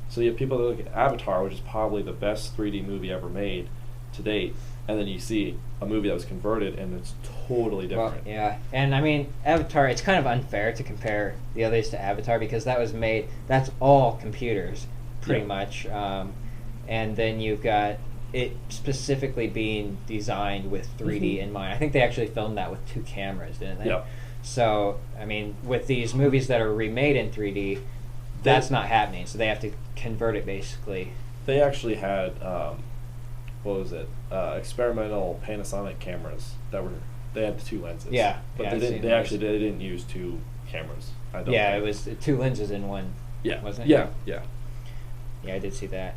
So you have people that look at Avatar, which is probably the best 3D movie ever made to date, and then you see a movie that was converted, and it's totally different. Well, yeah, and I mean, Avatar, it's kind of unfair to compare the others to Avatar because that's all computers, pretty much. And then you've got it specifically being designed with 3D in mind. I think they actually filmed that with 2 cameras, didn't they? Yep. So, I mean, with these movies that are remade in 3D, that's not happening, so they have to convert it basically. They actually had, experimental Panasonic cameras they had 2 lenses. Yeah, but yeah, they didn't use 2 cameras. I don't Yeah, think. it was 2 lenses in one. Yeah, wasn't it? Yeah. Yeah, I did see that.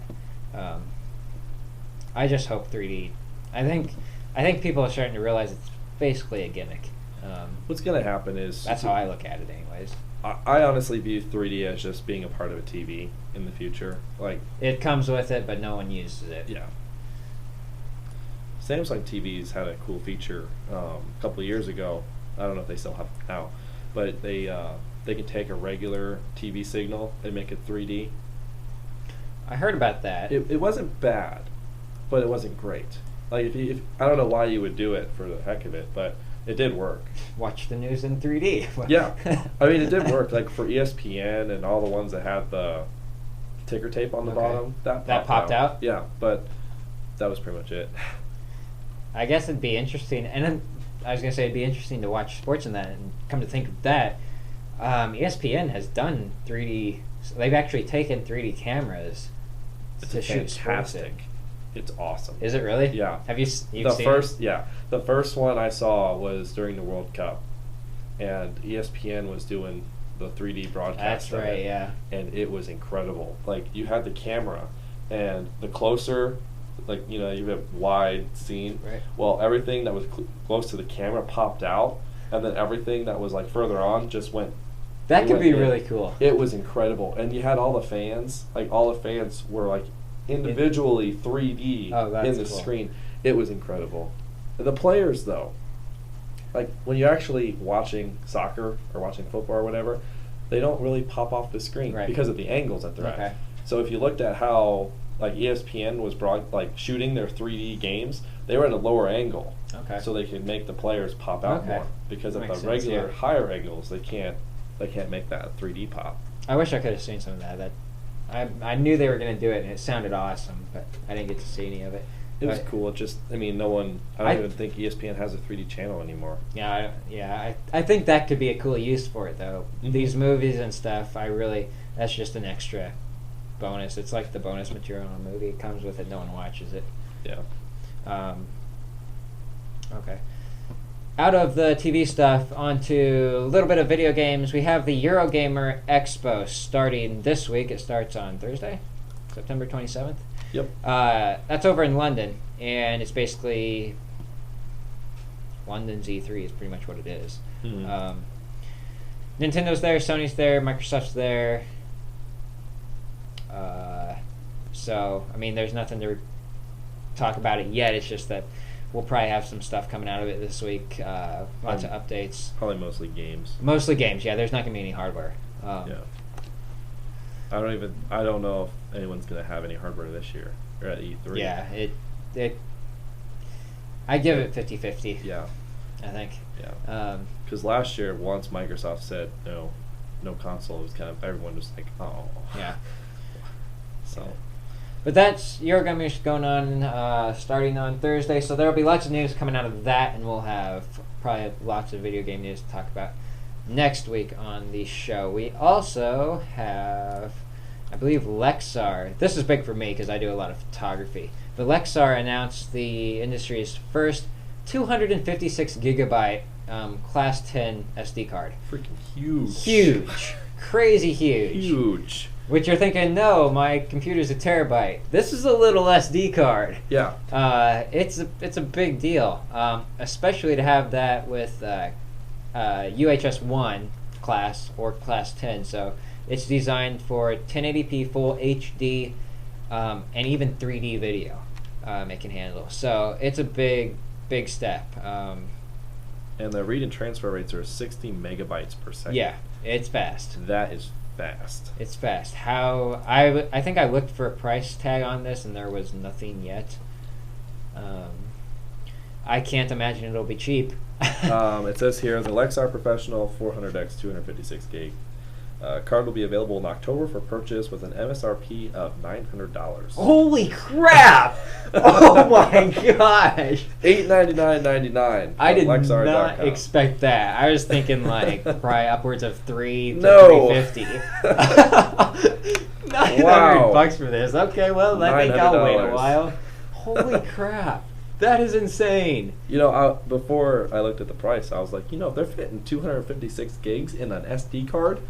I just hope 3D. I think people are starting to realize it's basically a gimmick. What's going to happen is that's how I look at it, anyways. I honestly view 3D as just being a part of a TV in the future. Like, it comes with it, but no one uses it. Yeah. Samsung TVs had a cool feature a couple of years ago. I don't know if they still have it now, but they can take a regular TV signal and make it 3D. I heard about that. It wasn't bad, but it wasn't great. Like if I don't know why you would do it for the heck of it, but it did work. Watch the news in 3D. Yeah, I mean it did work. Like for ESPN and all the ones that had the ticker tape on the bottom, that popped out. Yeah, but that was pretty much it. I guess it'd be interesting, and then I was gonna say it'd be interesting to watch sports in that. And come to think of that, ESPN has done 3D. They've actually taken 3D cameras to shoot sports in. It's awesome. Is it really? Yeah. Have you've seen it? Yeah. The first one I saw was during the World Cup, and ESPN was doing the 3D broadcast. That's right. Yeah. And it was incredible. Like you had the camera, and the closer, like you have wide scene. Right. Well, everything that was close to the camera popped out, and then everything that was like further on just went. That could be really cool. It was incredible, and you had all the fans. Like all the fans were like individually 3D in the screen. It was incredible. The players, though, like when you're actually watching soccer or watching football or whatever, they don't really pop off the screen because of the angles that they're at. So if you looked at how like ESPN was shooting their 3D games, they were at a lower angle, so they could make the players pop out more. Because at the regular higher angles, they can't make that 3D pop. I wish I could have seen some of that. I knew they were going to do it, and it sounded awesome, but I didn't get to see any of it. It was cool. It just, I mean, I don't even think ESPN has a 3D channel anymore. Yeah, I think that could be a cool use for it, though. These movies and stuff, that's just an extra bonus. It's like the bonus material in a movie. It comes with it. No one watches it. Yeah. Okay. Out of the TV stuff, onto a little bit of video games. We have the Eurogamer Expo starting this week. It starts on Thursday, September 27th. Yep. That's over in London, and it's basically London's E3 is pretty much what it is. Mm-hmm. Nintendo's there, Sony's there, Microsoft's there. So, I mean, there's nothing to talk about it yet. It's just that we'll probably have some stuff coming out of it this week. Lots of updates. Probably mostly games. Mostly games, yeah. There's not going to be any hardware. Yeah. I don't know if anyone's going to have any hardware this year or at E3. Yeah, I give it 50-50. Yeah. I think. Yeah. Because last year, once Microsoft said no console, it was kind of everyone was like, oh. Yeah. So. But that's Eurogamer going on starting on Thursday, so there will be lots of news coming out of that, and we'll have probably lots of video game news to talk about next week on the show. We also have, I believe, Lexar. This is big for me because I do a lot of photography. But Lexar announced the industry's first 256 gigabyte Class 10 SD card. Freaking huge. Huge. Crazy huge. Huge. Which you're thinking, no, my computer's a terabyte. This is a little SD card. Yeah. It's a big deal, especially to have that with UHS 1 class or Class 10. So it's designed for 1080p full HD and even 3D video it can handle. So it's a big step. And the read and transfer rates are 60 megabytes per second. Yeah, it's fast. That is fast. It's fast. I think I looked for a price tag on this and there was nothing yet. I can't imagine it'll be cheap. It says here the Lexar Professional 400X 256 gig card will be available in October for purchase with an MSRP of $900. Holy crap! Oh my gosh! $899.99. I did Lexar.com. not expect that. I was thinking like probably upwards of $300 to $350. $900 for this. Okay, well, I think I'll wait a while. Holy crap! That is insane. You know, before I looked at the price, I was like, if they're fitting 256 gigs in an SD card,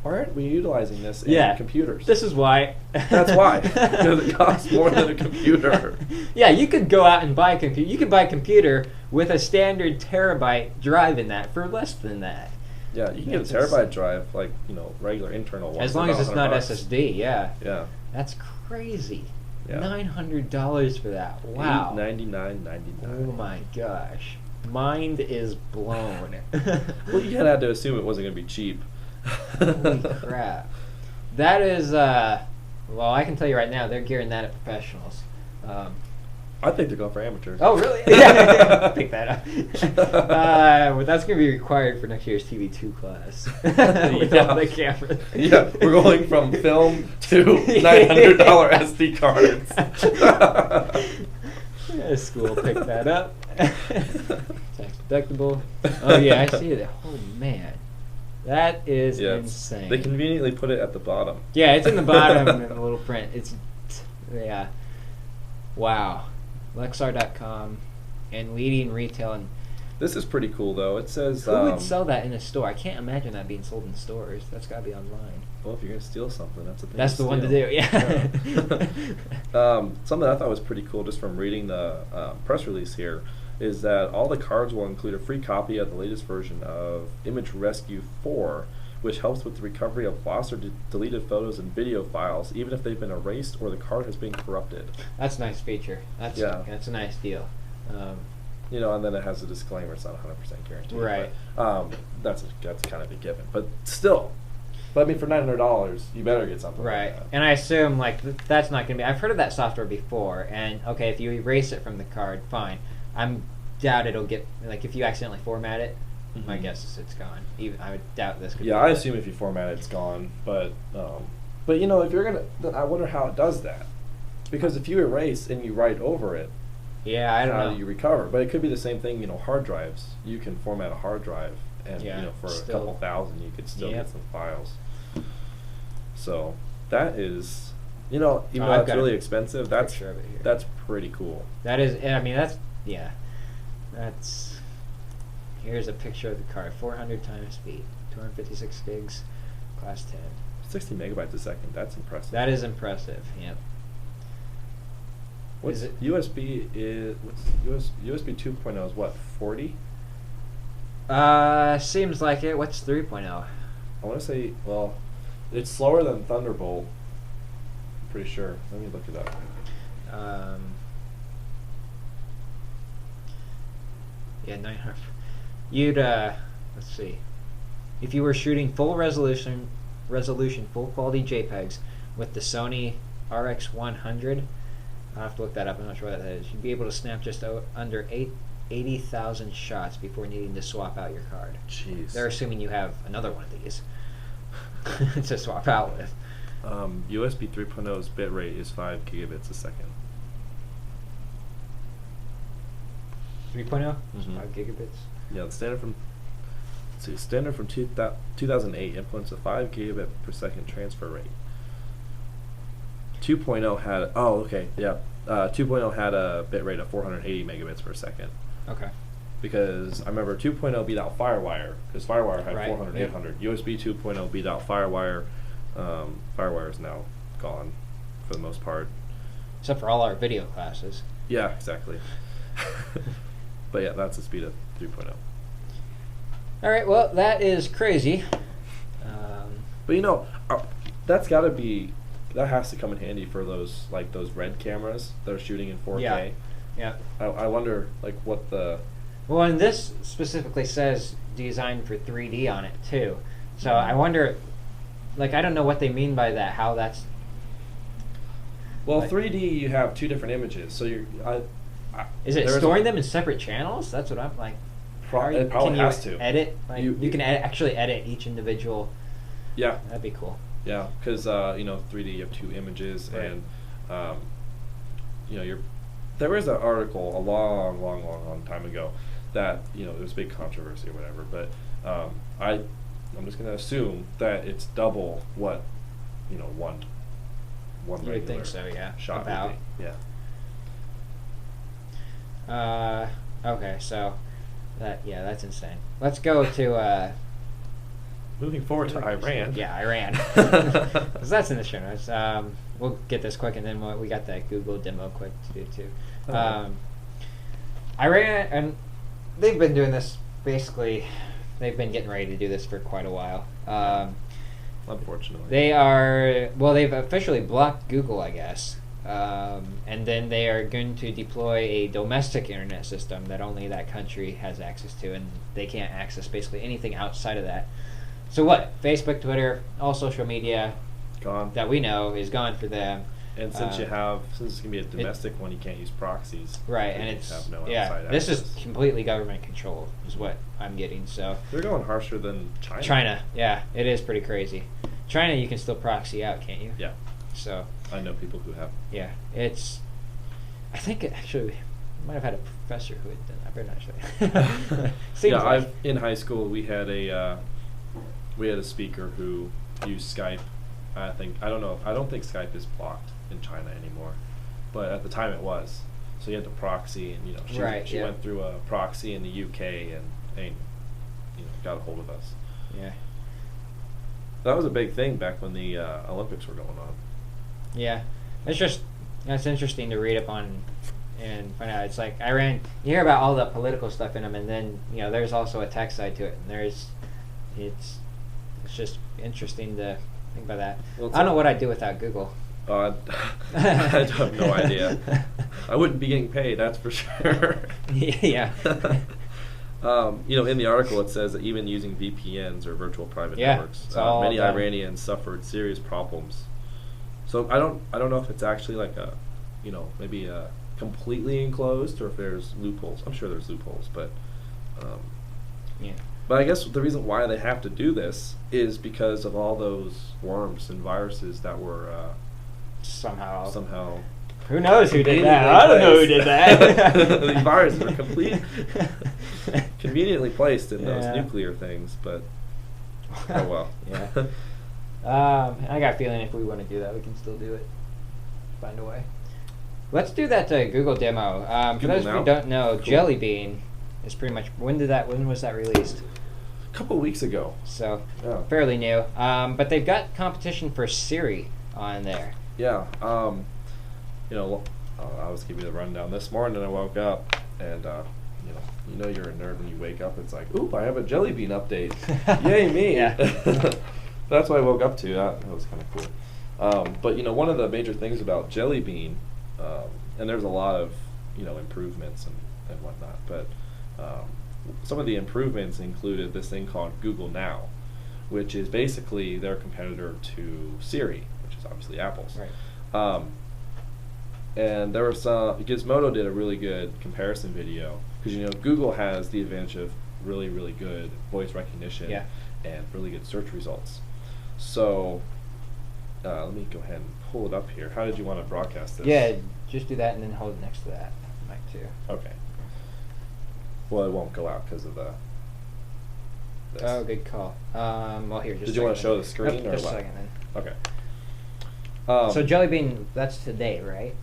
why aren't we utilizing this in computers? This is why. That's why. Because it costs more than a computer. Yeah, you could go out and buy a computer. You could buy a computer with a standard terabyte drive in that for less than that. Yeah, you can get a terabyte drive, like, regular internal one. As long as it's not SSD, yeah. Yeah. That's crazy. Yeah. $900 for that. Wow. $899.99. Oh my gosh. Mind is blown. Well, you had to assume it wasn't going to be cheap. Holy crap. That is, well, I can tell you right now, they're gearing that at professionals. I think they're going for amateurs. Oh, really? Yeah, pick that up. Well, that's going to be required for next year's TV2 class. With all the cameras. Yeah, we're going from film to $900 SD cards. Yeah, school picked that up. Tax deductible. Oh, yeah, I see that. Oh, man. That is insane. They conveniently put it at the bottom. Yeah, it's in the bottom in a little print. It's, yeah. Wow. Lexar.com and leading retail. And this is pretty cool, though. It says... Who would sell that in a store? I can't imagine that being sold in stores. That's got to be online. Well, if you're going to steal something, that's the thing. That's the one to do, yeah. Something I thought was pretty cool, just from reading the press release here, is that all the cards will include a free copy of the latest version of Image Rescue 4, which helps with the recovery of lost or deleted photos and video files, even if they've been erased or the card has been corrupted. That's a nice feature. That's a nice deal. And then it has a disclaimer, it's not 100% guaranteed. Right. But, that's kind of a given. But still, for $900, you better get something right. like that. And I assume, that's not going to be... I've heard of that software before, and, okay, if you erase it from the card, fine. I doubt it'll get... if you accidentally format it, my guess is it's gone. I would doubt this could be. I assume if you format it, it's gone. But if you're going to... Then I wonder how it does that. Because if you erase and you write over it, yeah, I don't know. How do you recover? But it could be the same thing, hard drives. You can format a hard drive, and for a couple thousand, you could still get some files. So that is, even though it's really expensive, that's pretty cool. That is, that's, here's a picture of the card. 400 times speed, 256 gigs, class 10. 60 megabytes a second. That's impressive. That is impressive. Yep. What's USB 2.0 is what, 40? Seems like it. What's 3.0? I want to say, it's slower than Thunderbolt. I'm pretty sure. Let me look it up. Yeah, 900. You'd let's see. If you were shooting full resolution, full quality JPEGs with the Sony RX100. I'll have to look that up. I'm not sure what that is. You'd be able to snap just under 80,000 shots before needing to swap out your card. Jeez. They're assuming you have another one of these to swap out with. USB 3.0's bit rate is 5 gigabits a second. 3.0? Mhm. 5 gigabits? Yeah, the standard from 2008 implements a 5 gigabit per second transfer rate. 2.0 had 2.0 had a bit rate of 480 megabits per second. Okay. Because I remember 2.0 beat out FireWire, because FireWire had Right, 400, yeah. 800. USB 2.0 beat out FireWire. FireWire is now gone for the most part. Except for all our video classes. Yeah, exactly. But yeah, that's the speed of 3.0. All right, well, that is crazy. But you know, that's got to be, that has to come in handy for those red cameras that are shooting in 4K. Yeah. I wonder what the. Well, and this specifically says designed for 3D on it too. So I wonder, I don't know what they mean by that. How that's. Well, 3D, you have two different images, so Is it storing them in separate channels? That's what I'm like. It probably can you has to. Edit? You can actually edit each individual. Yeah. That'd be cool. Yeah, because 3D, you have two images, Right. and there was an article a long time ago that there was a big controversy or whatever, but I'm just gonna assume that it's double what one You would regular think so, yeah. shot About. would be. Yeah. Okay, so that's insane. Let's go to moving forward to Iran. Yeah, Iran. 'Cause that's in the show notes. We'll get this quick, and then we got that Google demo quick to do too. Iran, and they've been doing this basically. They've been getting ready to do this for quite a while. Unfortunately, they've officially blocked Google, I guess. And then they are going to deploy a domestic internet system that only that country has access to, and they can't access basically anything outside of that. So what? Facebook, Twitter, all social media gone that we know is gone for them. And since it's gonna be a domestic one, you can't use proxies. Right, So and you it's have no yeah. outside This access. is completely government control, is what I'm getting. So They're going harsher than China. China, yeah, it is pretty crazy. China, you can still proxy out, can't you? Yeah. So I know people who have. Yeah, it's. I think actually, I might have had a professor who had done that. I better not say. Yeah, in high school we had a speaker who used Skype. I don't think Skype is blocked in China anymore, but at the time it was. So you had to proxy, and she went through a proxy in the UK and got a hold of us. Yeah. That was a big thing back when the Olympics were going on. Yeah, that's interesting to read up on and find out. It's like Iran. You hear about all the political stuff in them, and then there's also a tech side to it, and it's just interesting to think about that. Well, I don't know what I'd do without Google. I have no idea. I wouldn't be getting paid, that's for sure. Yeah. In the article it says that even using VPNs or virtual private networks, many Iranians suffered serious problems. So I don't know if it's actually like a, maybe a completely enclosed, or if there's loopholes. I'm sure there's loopholes, but yeah. But I guess the reason why they have to do this is because of all those worms and viruses that were somehow. Who knows who did that? I don't know who did that. These viruses are conveniently placed in those nuclear things, but oh well. Yeah. I got a feeling if we want to do that, we can still do it. Find a way. Let's do that Google demo. For those of you who don't know, cool. Jelly Bean is pretty much when was that released? A couple of weeks ago. So fairly new. But they've got competition for Siri on there. Yeah. I'll just give you the rundown. This morning I woke up and you're a nerd when you wake up. It's like, oop, I have a Jelly Bean update. Yay me! Yeah. That's what I woke up to. That was kind of cool. But one of the major things about Jelly Bean, and there's a lot of improvements and whatnot. But some of the improvements included this thing called Google Now, which is basically their competitor to Siri, which is obviously Apple's. Right. And there were Gizmodo did a really good comparison video because Google has the advantage of really, really good voice recognition and really good search results. So let me go ahead and pull it up here. How did you want to broadcast this? Yeah, just do that and then hold it next to that mic too. Okay. Well, it won't go out because of the. This. Oh, good call. Well, here. Just did you want to show the screen or just what? a second then. Okay. So Jelly Bean, that's today, right?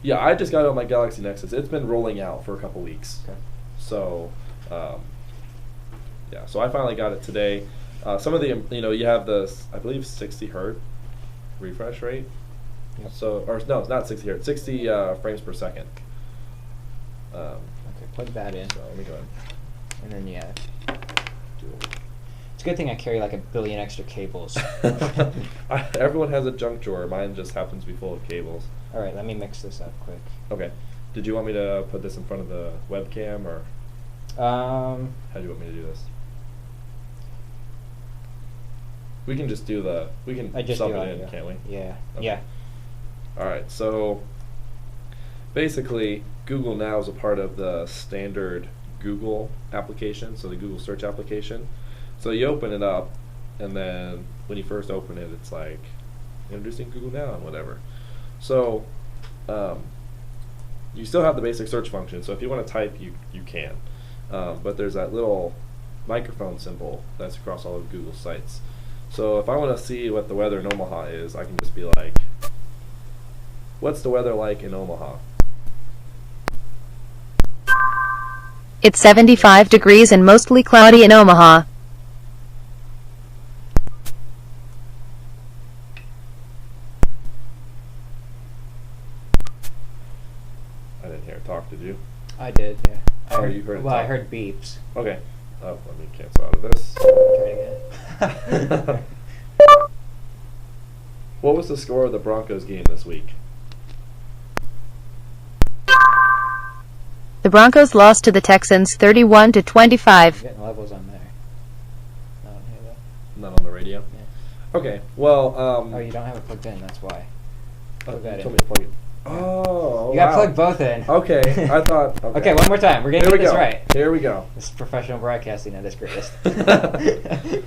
Yeah, I just got it on my Galaxy Nexus. It's been rolling out for a couple weeks. Okay. So, yeah. So I finally got it today. Some of the, you have the, I believe, 60 hertz refresh rate. Yep. So, or no, it's not 60 hertz. 60 frames per second. Okay, plug that in. So let me go ahead. And then yeah. It's a good thing I carry like 1 billion extra cables. Everyone has a junk drawer. Mine just happens to be full of cables. All right, let me mix this up quick. Okay. Did you want me to put this in front of the webcam, or how do you want me to do this? We can just do the. We can sub it in, can't we? Yeah. Okay. Yeah. All right. So basically, Google Now is a part of the standard Google application, so the Google search application. So you open it up, and then when you first open it, it's like introducing Google Now and whatever. So you still have the basic search function. So if you want to type, you can. But there's that little microphone symbol that's across all of Google sites. So if I want to see what the weather in Omaha is, I can just be like, what's the weather like in Omaha? It's 75 degrees and mostly cloudy in Omaha. I didn't hear it talk, did you? I did, yeah. You heard it well, talk? I heard beeps. Okay. Oh, let me cancel out of this. Try again. What was the score of the Broncos game this week? The Broncos lost to the Texans 31-25. Getting levels on there. I don't hear that. Not on the radio? Yeah. Okay, well, oh, you don't have it plugged in, that's why. Plug that you in. told me to plug it. Oh, you gotta plug both in. Okay, I thought. Okay, one more time. We're gonna get this right. Here we go. This is professional broadcasting at its greatest.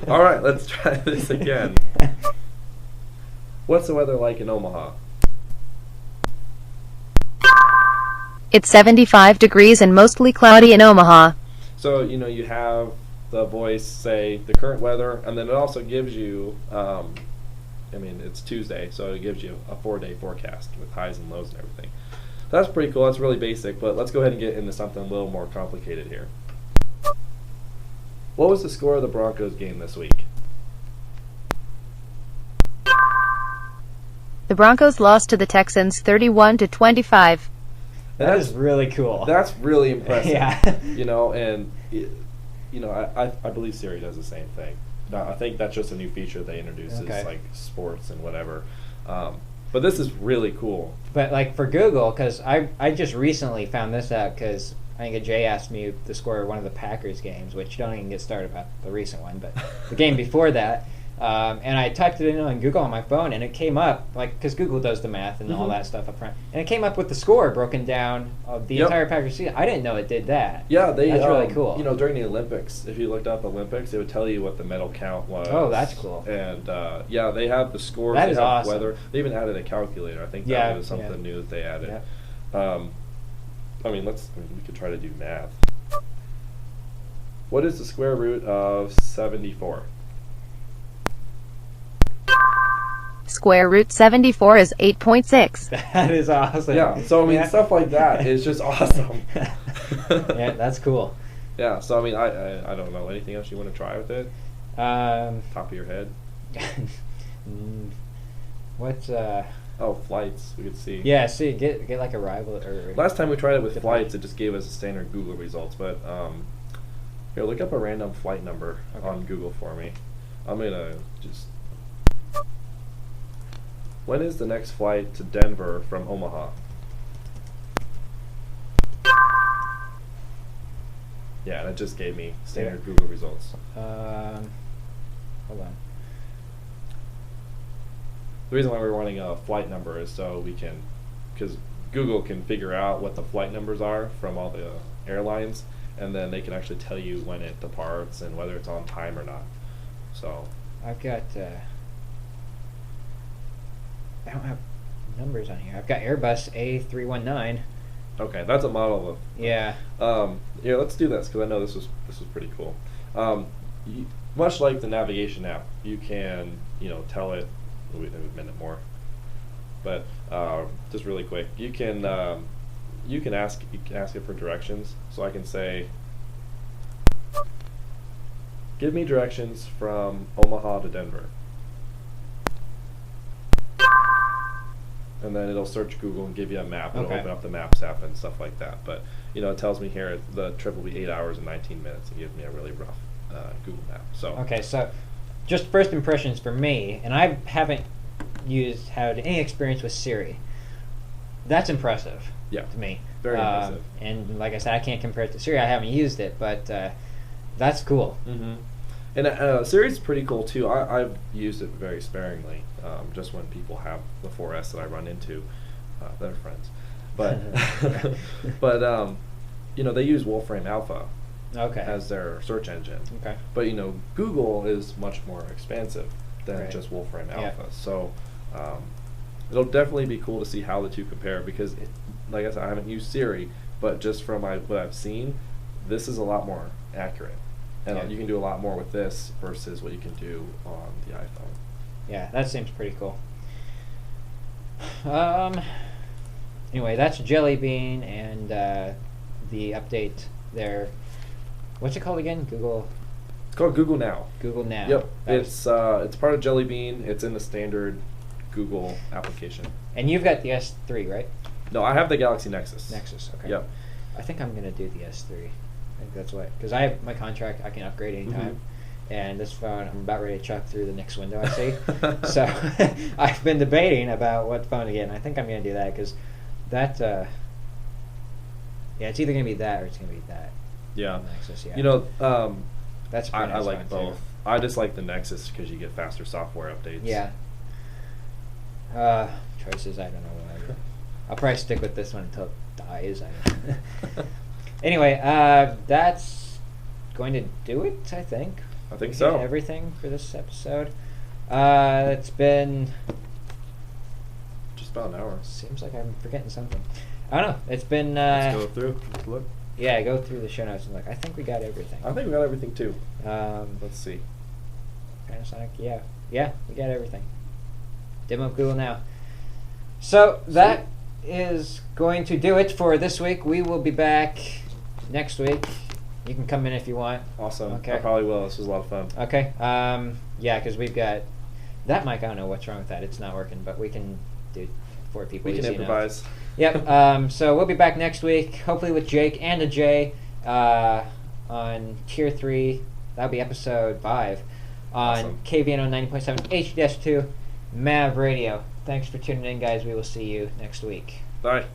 All right, let's try this again. What's the weather like in Omaha? It's 75 degrees and mostly cloudy in Omaha. So, you have the voice say the current weather, and then it also gives you, it's Tuesday, so it gives you a 4-day forecast with highs and lows and everything. That's pretty cool. That's really basic, but let's go ahead and get into something a little more complicated here. What was the score of the Broncos game this week? The Broncos lost to the Texans 31-25. That is really cool. That's really impressive. Yeah. I believe Siri does the same thing. I think that's just a new feature they introduced, is like sports and whatever. But this is really cool. But like for Google, because I just recently found this out because I think Jay asked me the score of one of the Packers games, which don't even get started about the recent one, but the game before that. And I typed it in on Google on my phone, and it came up, because Google does the math and all that stuff up front. And it came up with the score broken down of the entire Packers season. I didn't know it did that. Yeah, that's really cool. During the Olympics, if you looked up Olympics, it would tell you what the medal count was. Oh, that's cool. And, they have the scores. That is awesome. Weather. They even added a calculator. I think that was something new that they added. Yeah. We could try to do math. What is the square root of 74? Square root 74 is 8.6. That is awesome. Yeah, so stuff like that is just awesome. Yeah, that's cool. Yeah, so I don't know. Anything else you want to try with it? Top of your head? What's flights. We could see. Yeah, see, get like a rival or. Last time we tried it with flights, it just gave us a standard Google results. But here, look up a random flight number on Google for me. I'm gonna just. When is the next flight to Denver from Omaha? Yeah, and it just gave me standard Google results. Hold on. The reason why we're wanting a flight number is so we can, because Google can figure out what the flight numbers are from all the airlines, and then they can actually tell you when it departs and whether it's on time or not. So I've got I don't have numbers on here. I've got Airbus A319. Okay, that's a model of. Yeah. Yeah, let's do this because I know this was pretty cool. Much like the navigation app, you can tell it. We have a minute more, but just really quick, you can ask it for directions. So I can say, give me directions from Omaha to Denver. And then it'll search Google and give you a map. It'll open up the Maps app and stuff like that. But it tells me here the trip will be 8 hours and 19 minutes. It gives me a really rough Google map. So okay, so just first impressions for me, and I haven't had any experience with Siri. That's impressive. Yeah, to me. Very impressive. And like I said, I can't compare it to Siri. I haven't used it, but that's cool. Mm-hmm. And Siri's pretty cool too. I've used it very sparingly, just when people have the 4S that I run into, they're friends. But but they use Wolfram Alpha as their search engine. Okay. But Google is much more expansive than just Wolfram Alpha. Yeah. So it'll definitely be cool to see how the two compare because, like I said, I haven't used Siri, but just from what I've seen, this is a lot more accurate. And you can do a lot more with this versus what you can do on the iPhone. Yeah, that seems pretty cool. Anyway, that's Jelly Bean and the update there. What's it called again? Google. It's called Google Now. Google Now. Yep. It's part of Jelly Bean. It's in the standard Google application. And you've got the S3, right? No, I have the Galaxy Nexus. Nexus. Okay. Yep. I think I'm gonna do the S3. I think that's what, because I have my contract, I can upgrade anytime. And this phone, I'm about ready to chuck through the next window I see. So I've been debating about what phone to get, and I think I'm going to do that because that, it's either going to be that or it's going to be that. Yeah. Nexus, yeah. That's I like both. Too. I just like the Nexus because you get faster software updates. Yeah. Choices, I don't know what I'll probably stick with this one until it dies. Anyway, that's going to do it, I think. I think so. Everything for this episode. It's been just about an hour. Seems like I'm forgetting something. I don't know. It's been. Let's go through. Let's look. Yeah, go through the show notes and look. I think we got everything. I think we got everything too. Let's see. Panasonic. Yeah, we got everything. Demo of Google Now. So that is going to do it for this week. We will be back next week. You can come in if you want. Awesome. Okay. I probably will. This was a lot of fun. Okay. Yeah, because we've got that mic. I don't know what's wrong with that. It's not working, but we can do 4 people. We can improvise. Yep. So we'll be back next week, hopefully with Jake and a Jay on Tier 3. That'll be episode 5 on KVNO 90.7 H-2 MAV Radio. Thanks for tuning in, guys. We will see you next week. Bye.